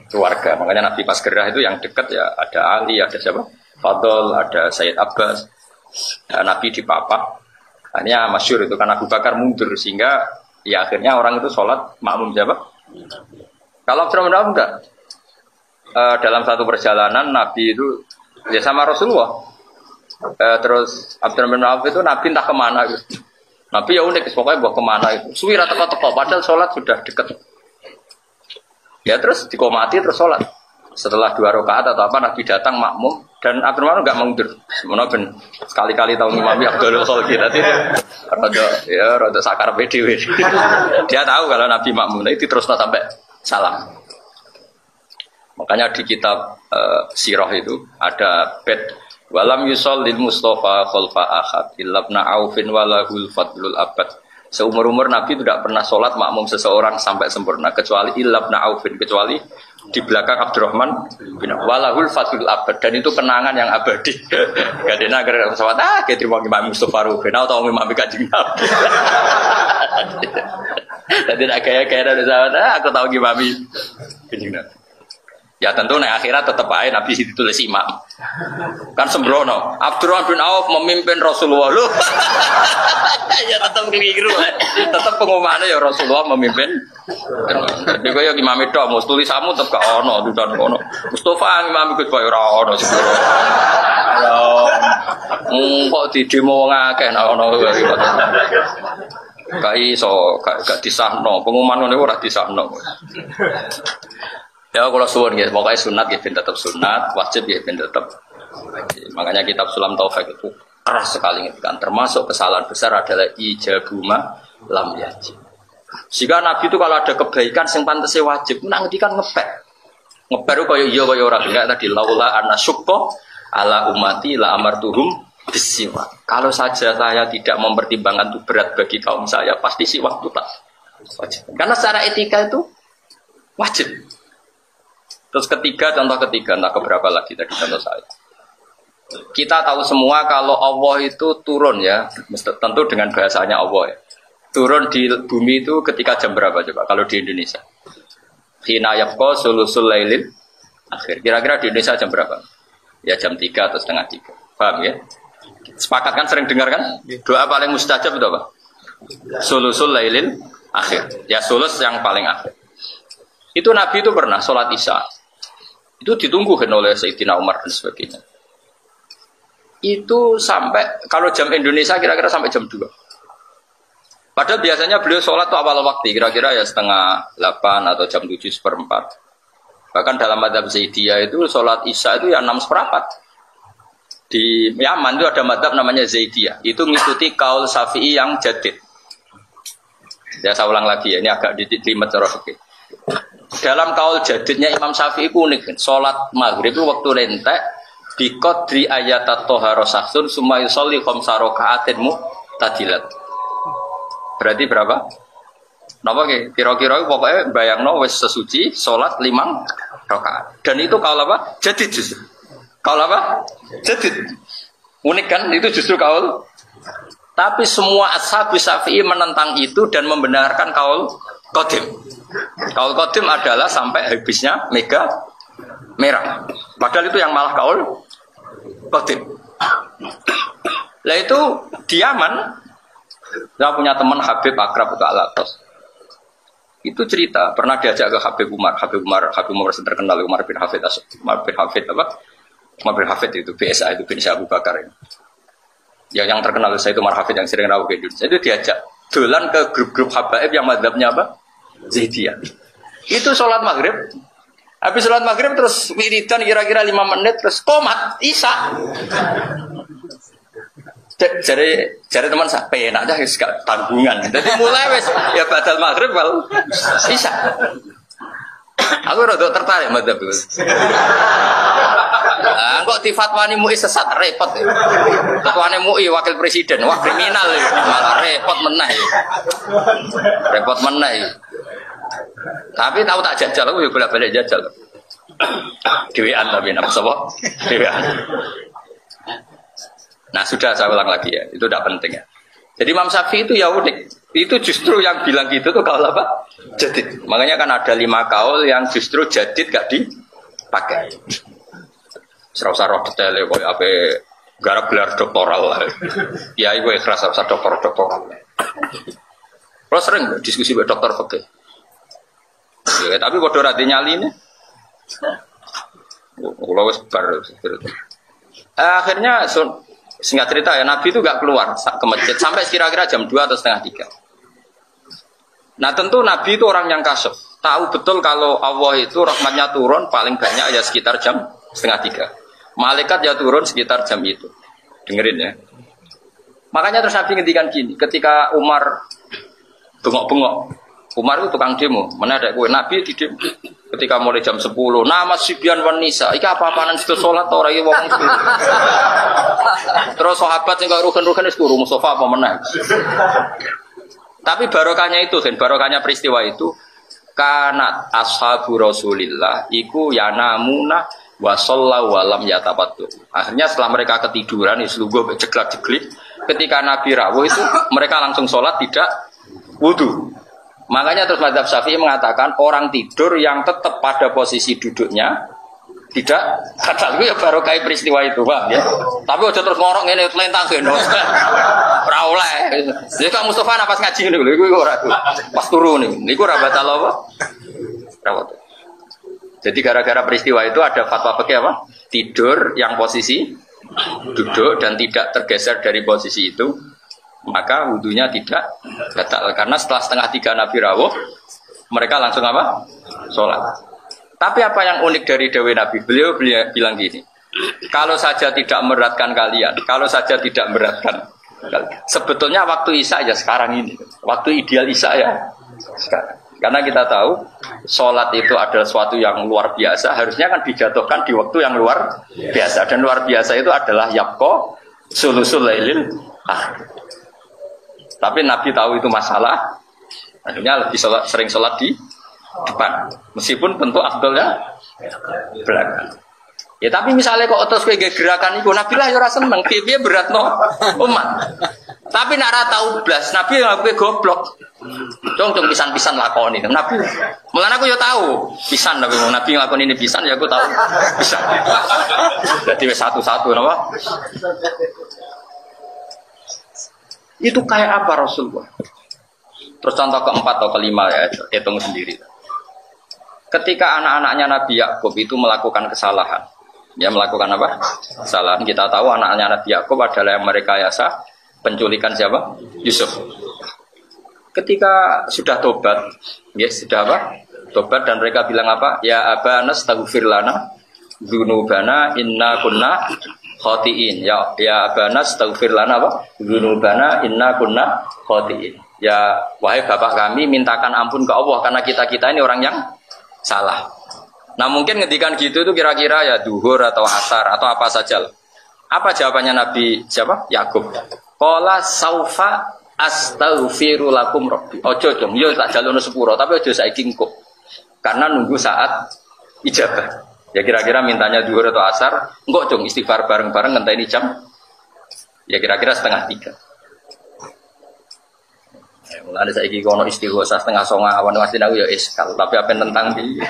Keluarga. Makanya Nabi pas gerah itu yang dekat ya ada Ali, ada siapa? Fadl, ada Sayyid Abbas. Dan Nabi di papa. Hanya masyhur itu kan Abu Bakar mundur sehingga ya akhirnya orang itu sholat makmum siapa? Kalau Abdurrahman enggak. Dalam satu perjalanan Nabi itu ya sama Rasulullah. Terus Abdurrahman itu Nabi entah kemana gitu. Nabi ya unik pokoknya bawa kemana itu. Suwira teko-teko padahal sholat sudah dekat. Ya terus dikomati terus sholat. Setelah 2 rakaat atau apa Nabi datang makmum dan Abdurrahman enggak mundur. Sebenarnya sekali-kali tahu imami Abdul Khalid tadi rada sakar PDW. Dia tahu kalau Nabi makmum itu terus sampai salam. Makanya di kitab sirah itu ada bed walam yusallil Mustafa khalfa ahad illabna aufin walahul fadlul abad. Seumur-umur Nabi tidak pernah sholat makmum seseorang sampai sempurna kecuali ilabna aufin, kecuali di belakang Abdurrahman bin walahul fadlul abad, dan itu kenangan yang abadi. Gadena gara pesawat kayak terima Imam Mustafa Rufin atau Imam Kanjeng Nabi. Tadi nak kayak ada pesawat aku tahu Imam Kanjeng Nabi. Ya tentu nek akhirat tetap aja Nabi ditulis imam. Kan sembrono. Abdurrahman bin Auf memimpin Rasulullah. Loh. Ya tetap keliru. Tetap pengumumannya ya Rasulullah memimpin. Jadi kaya imam itu mau tulisanmu tetap gak ono dudan ono. Mustafa imam ikut bae ora ono sembrono. Kok di demo ngakeh nek ono gak iso gak disahno. Pengumuman ngene ora disahno. Ya kalau suwun gitu, pokoknya sunat ya ben tetap sunat, wajib ya ben tetap wajib. Makanya kitab Sulam Taufik itu keras sekali kan. Termasuk kesalahan besar adalah ijabuma lam yajib. Jika Nabi itu kalau ada kebaikan yang pantasnya wajib, nanti kan ngepek. Ngepek itu kaya iya kaya orang enggak tadi laula anna syukko ala umati la amartuhum bisiwa. Kalau saja saya tidak mempertimbangkan itu berat bagi kaum saya, pasti siwak itu tak wajib. Karena secara etika itu wajib. Terus ketiga, contoh ketiga, entah keberapa lagi tadi contoh saya. Kita tahu semua kalau Allah itu turun ya, tentu dengan bahasanya Allah ya. Turun di bumi itu ketika jam berapa coba kalau di Indonesia? Hina yabqa sulusul lailil akhir. Kira-kira di Indonesia jam berapa? Ya jam 3 atau setengah 3. Paham ya? Sepakat kan, sering dengar kan? Doa paling mustajab itu apa? Sulusul lailil akhir. Ya sulus yang paling akhir. Itu Nabi itu pernah sholat Isya. Itu ditungguin oleh Sayyidina Umar dan sebagainya. Itu sampai, kalau jam Indonesia kira-kira sampai jam 2. Padahal biasanya beliau sholat itu awal waktu, kira-kira ya setengah 8 atau jam 7:04. Bahkan dalam madhab Zaidiyah itu sholat Isya itu ya 6:04. Di Yaman itu ada madhab namanya Zaidiyah. Itu mengikuti kaul Syafi'i yang jadid. Ya saya ulang lagi ya, ini agak di Macerofik. Dalam kaul jadidnya Imam Syafi'i itu unik. Sholat maghrib itu waktu rentek di qadri ayatat toharo saksun summa yusolli khamsa raka'atin mu'tadilat. Berarti berapa? Napa ki? Kira-kira pokoknya bayangno wis sesuci sholat 5 rakaat. Dan itu kaul apa? Jadid justru. Kaul apa? Jadid. Unik kan? Itu justru kaul. Tapi semua ashab Syafi'i menentang itu dan membenarkan kaul qadim. Kaul qadim adalah sampai habisnya mega merah. Padahal itu yang malah kaul qadim. Lah itu di Yaman, saya punya teman Habib akrab ke Al-Atas. Itu cerita pernah diajak ke Habib Umar terkenal Umar bin Hafid apa? Umar bin Hafid itu BSA itu bin Abu Bakar ini. Yang terkenal saya itu Umar Hafid yang sering rawuh ke Indonesia. Itu diajak dolan ke grup-grup habaib yang madzhabnya apa? Zaidiyah. Itu sholat maghrib. Habis sholat maghrib terus wiridan kira-kira 5 menit terus komat Isya. Jadi teman saya penak aja gak tanggungan. Jadi mulai wes ya badal maghrib kalau Isya. Aku rada tertarik madzhab itu. Kok difatwani MUI sesat repot ya. Ketuane MUI wakil presiden, wah kriminal ya. Malah repot meneh. Repot meneh. Tapi tahu tak jajal aku ya bolak-balik jajal. Dewean tapi napa sapa? Dewean. Nah, sudah saya ulang lagi ya. Itu tidak penting ya. Jadi Imam Syafi'i itu ya unik. Itu justru yang bilang gitu tuh kaul apa? Jadid. Makanya kan ada 5 kaul yang justru jadid gak dipakai. Serasa roh detailnya kok apa garap gelar doktoral lah. Ya iku ikhlas serasa doktoral. Terus sering diskusi dengan dokter fikih. Ya, tapi bodoh rada nyali ini. Kalau wis bar. Akhirnya singkat cerita ya Nabi itu gak keluar ke masjid sampai kira-kira jam 2 atau setengah 3. Nah tentu Nabi itu orang yang kasyaf. Tahu betul kalau Allah itu rahmatnya turun paling banyak ya sekitar jam setengah 3. Malaikat ya turun sekitar jam itu. Dengerin ya. Makanya terus Nabi ngendikan gini, ketika Umar bengok-bengok. Umar itu tukang demo, mana ada kue Nabi di demo. Ketika mulai jam 10, nama Sibyan wan Nisa, iki apa-apaan situ sholat ora iki wong itu. Terus sahabat sing kok rugen-rugen wis turu Mustafa apa meneh. Tapi barokahnya itu kan, barokahnya peristiwa itu kanat ashabu Rasulillah iku yanamuna wa sallallahu wa lam yatafattu. Akhirnya setelah mereka ketiduran islugo jeglak-jeglik, ketika Nabi rawuh itu mereka langsung sholat tidak wudu. Makanya terus mazhab Syafi'i mengatakan orang tidur yang tetap pada posisi duduknya tidak kata itu ya barokah peristiwa itu, Bang ya. Tapi aja terus ngorok ngene telentang ngene. Ora oleh. Jadi Kak Mustafa napas ngaji ngene lho iku ora. Pas turu niku ora batal apa? Rawat. Jadi gara-gara peristiwa itu ada fatwa fikih apa? Tidur yang posisi duduk dan tidak tergeser dari posisi itu, maka wudunya tidak batal. Karena setelah setengah 3 Nabi rawuh, mereka langsung apa? Sholat. Tapi apa yang unik dari Dewi Nabi? Beliau bilang gini, kalau saja tidak memberatkan kalian, kalau saja tidak memberatkan, sebetulnya waktu Isya ya sekarang ini, waktu ideal Isya ya sekarang. Karena kita tahu sholat itu adalah sesuatu yang luar biasa, harusnya kan dijatuhkan di waktu yang luar biasa. Dan luar biasa itu adalah yapko sulusul lailil akhir. Tapi Nabi tahu itu masalah, akhirnya lebih sering sholat di depan, meskipun tentu afdolnya belakang. Ya tapi misalnya kok otos kowe gerakan iku Nabi lah ya ora seneng, piye beratno umat. Tapi nek ora tau blas, Nabi ya kowe goblok. Cung pisan-pisan lakoni. Nabi, mulane aku ya tahu pisan Nabi nglakoni ini pisan ya aku tahu pisan. Jadi wis satu-satu napa? Itu kayak apa Rasulullah? Terus contoh keempat atau kelima ya, hitung sendiri. Ketika anak-anaknya Nabi Yakub itu melakukan kesalahan, ya melakukan apa? Kesalahan. Kita tahu anak-anaknya Nabi Yakub adalah yang merekayasa penculikan siapa? Yusuf. Ketika sudah tobat, ya sudah apa? Tobat dan mereka bilang apa? Ya abana astaghfir lana dzunubana inna kunna khotiin. Ya abana astaghfir lana apa? Dzunubana inna kunna khotiin. Ya wahai bapak kami, mintakan ampun ke Allah karena kita-kita ini orang yang salah. Nah mungkin ngedikan gitu itu kira-kira ya duhur atau asar atau apa saja. Apa jawabannya Nabi siapa? Yakub. Qala saufa astaghfiru lakum rabbi. Ojo dong, yo tak jalono sepuro tapi ojo saiki engko. Karena nunggu saat ijabah. Ya kira-kira mintanya duhur atau asar, engko dong istighfar bareng-bareng ngenteni jam. Ya kira-kira 2:30. Mulane saiki kono istighosa 8:30 awan mesti aku ya iskal, tapi apa tentang piye?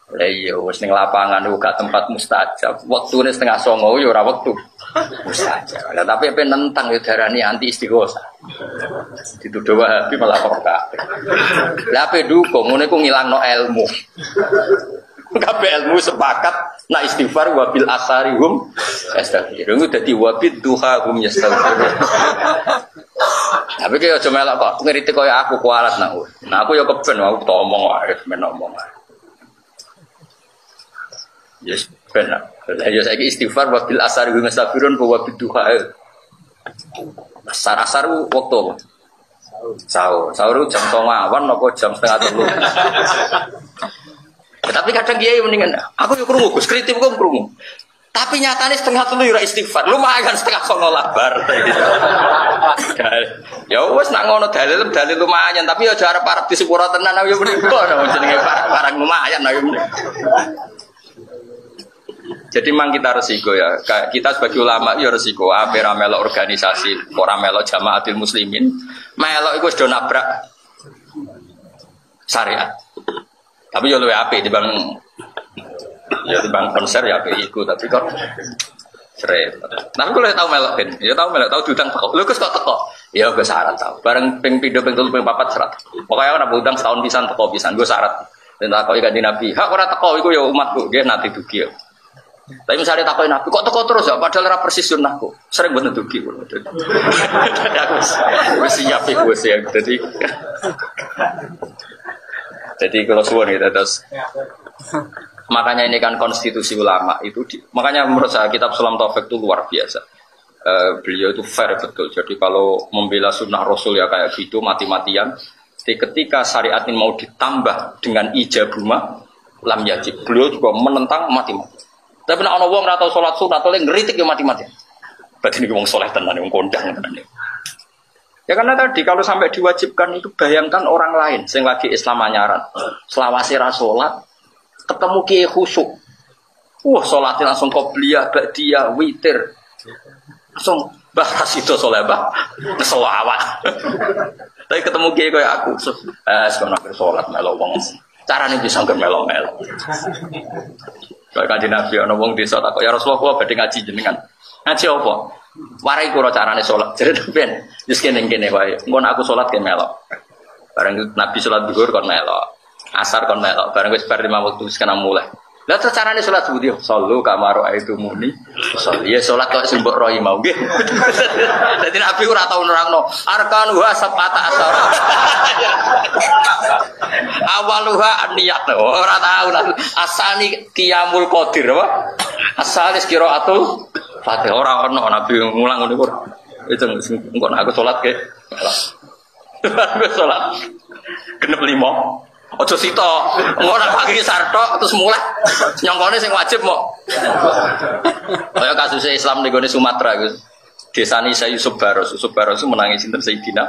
Lah iya wis ning lapangan gak tempat mustajab. Wektune 8:30 ya ora wektu mustajab. Lah tapi apa nentang ya darani anti istighosa. Dituduh Wahabi malah kok kabeh. Lah ape dukung ngene ku ngilangno ilmu. Kabeh ilmu sepakat nak istighfar wabil asarihum yastaghfir. Iku dadi wabid duha hum yastaghfir. Tapi kaya aja melok kok ngritik kaya aku kualat nak. Nah aku ya keben aku omong wae men omong wae. Yes, benar. Lah ya saiki istighfar wabil asarihum yastaghfirun wa wabid duha. Asar waktu sahur jam 09.00 apa jam 2:30. Tapi kadang kiai mendingan aku yo krungu Gus kritik kok krungu. Tapi nyatane 2:30 ora istighfar. Lumayan 2:30 labar. Ya wis nak ngono dalil lumayan tapi yo arep arep disepuro tenan yo mriko jenenge barang lumayan yo. Jadi memang kita resiko ya. Kita sebagai ulama ya resiko. Ape ra melok organisasi, ora melok Jamaatul Muslimin. Melok iku wis do nabrak syariat. Tapi yo luwe apik dibanding konser ya apik iku tapi kok seret. Nah aku lek tau melok ben, ya tau diutang teko. Lho kok teko? Ya gue syarat tau. Bareng ping 7 ping 3 ping 4 syarat. Pokoke ora utang setahun pisan teko pisan gue syarat. Dan takoki kanjeng Nabi, "Hak ora teko iku ya umatku, nggih nanti dugi." Tapi misalnya takoki Nabi, "Kok teko terus ya padahal ora persis sunnahku." Sering mboten dugi kula. Aku wis siap iku wis ya. Jadi kalau suwon gitu terus makanya ini kan konstitusi ulama itu makanya menurut saya kitab Sulam Taufik itu luar biasa. Beliau itu fair betul. Jadi kalau membela sunnah Rasul ya kayak gitu mati-matian. Jadi ketika syariat ini mau ditambah dengan ijabuma lam yajib. Beliau juga menentang mati-mati. Tapi nek ana wong ora tau salat sunat oleh ngritik ya mati-matian. Berarti ini wong saleh tenan wong kondang tenan. Ya karena tadi kalau sampai diwajibkan itu bayangkan orang lain sing lagi Islam anyaran. Selawase ra salat ketemu kiai khusyuk. Wah, salatnya langsung qobliyah, ba'diyah, witir. Langsung bahas itu saleh bah. Selawat. Tapi ketemu kiai kaya aku. Sekono akhir salat melo wong. Carane bisa ngger melo-melo. Kaya kanjeng Nabi ana wong desa takok ya Rasulullah badhe ngaji jenengan. Ngaji apa? Warai kula carane salat. Jadi ben wis kene-kene wae. Engko aku salat ke melok. Bareng Nabi salat zuhur kon melok. Asar kon melok. Bareng wis bar 5 waktu wis kena mulai. Lah terus carane salat zuhur sallu kamaru aitu muni Ya salat kok sing mbok roi mau nggih. Dadi Nabi ora tau nerangno arkan wa sabata asar. Awaluha niat ora tau asani qiyamul qadir apa? Asalis qiraatul Fatih ora ono Nabi ngulang ngono kok. Itu engko aku salat ke. Aku salat genep 5. Ojo sito, ora pagi sartok terus mulai nyongkone sing wajib mok. Kaya kasus Islam ning gone Sumatera iku. Desane Saya Yusuf Baros itu menangi sinten Sayyidina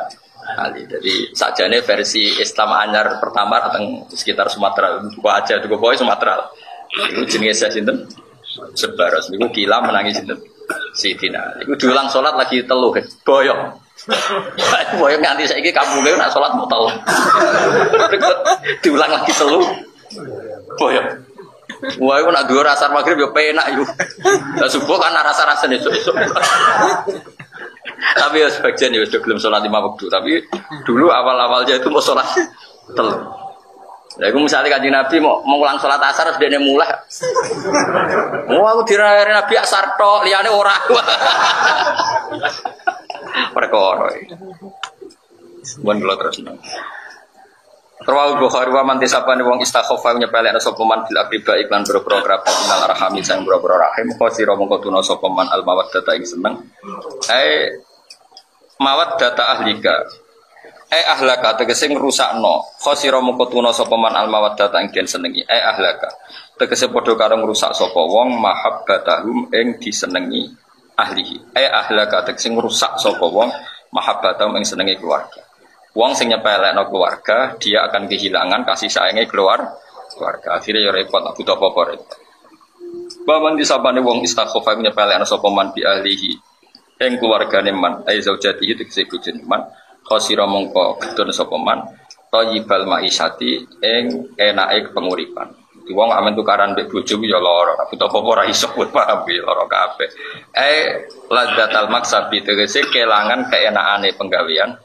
Ali. Jadi sakjane versi Islam anyar pertama datang sekitar Sumatera. Kok aja tuh pokoke Sumatera. Iku jenenge sinten? Sebaros niku gila menangi sinten Sayyidina. Iku diulang salat lagi telu boyong. Boyong nganti saiki kampunge nak salat mau telu. Diulang lagi telu. Boyong. Wah, iku nak dhuwur asar magrib yo penak iku. Lah subuh kan rasa-rasane esuk-esuk. Tapi ya sebagian ya sudah belum sholat 5 waktu. Tapi dulu awal-awalnya itu mau sholat telu. Nah, aku misalnya Kanjeng Nabi mau ulang sholat asar terus dia mulai. Oh, aku dirayain Nabi asar tok, liyane ora. Perkara. Mun kula terus. Rawal Bukhari wa man tisapane wong istakhafa nyepelekna sapa man bil akriba iklan boro-boro minal arhami sang boro-boro rahim qasira mongko tuna sapa man al mawaddata ing seneng. Mawaddata ahlika. Ahlaka tegese ngrusakno. Qasira mongko tuna sapa man al mawaddata ing den senengi. Ahlaka. Tegese padha karo ngrusak sapa wong mahabbatahum ing disenengi ahlihi. Ahlaka tegese ngrusak sapa wong mahabbatahum ing senengi keluarga. Wong sing nyepelekno keluarga, dia akan kehilangan kasih sayangnya keluarga. Akhirnya ya repot, butuh apa-apa repot. Baman disabane wong istakhafa nyepelekno sapa man bi ahlihi. Ing keluargane man, ai zaujatihi tegese bojone man, khosira mongko gedon sapa man, thayyibal maisati ing enake penguripan. Di wong amen tukaran mbek bojo ya lara, butuh apa-apa ora iso paham ya lara kabeh. Ladzatal maksabi tegese kelangan keenakane penggawean.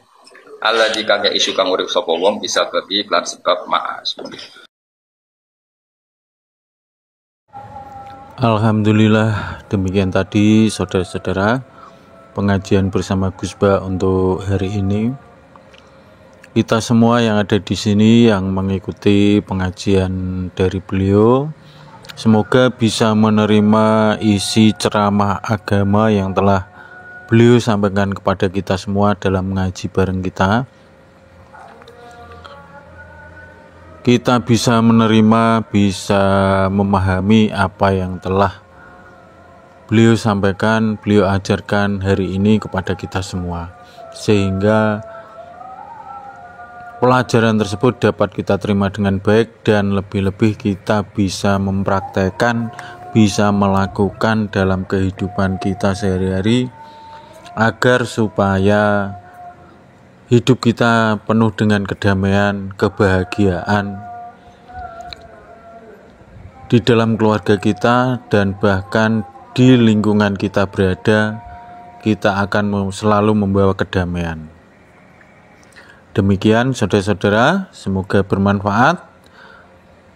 Allah jika gak isu kang urip sapa wong bisa berarti lan sebab maas. Alhamdulillah, demikian tadi saudara-saudara pengajian bersama Gus Ba untuk hari ini. Kita semua yang ada di sini yang mengikuti pengajian dari beliau, semoga bisa menerima isi ceramah agama yang telah beliau sampaikan kepada kita semua dalam mengaji bareng kita. Kita bisa menerima, bisa memahami apa yang telah beliau sampaikan, beliau ajarkan hari ini kepada kita semua. Sehingga pelajaran tersebut dapat kita terima dengan baik dan lebih-lebih kita bisa mempraktekkan, bisa melakukan dalam kehidupan kita sehari-hari, agar supaya hidup kita penuh dengan kedamaian, kebahagiaan di dalam keluarga kita dan bahkan di lingkungan kita berada, kita akan selalu membawa kedamaian. Demikian saudara-saudara, semoga bermanfaat.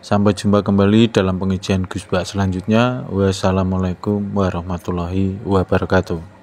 Sampai jumpa kembali dalam pengajian Gus Ba selanjutnya. Wassalamualaikum warahmatullahi wabarakatuh.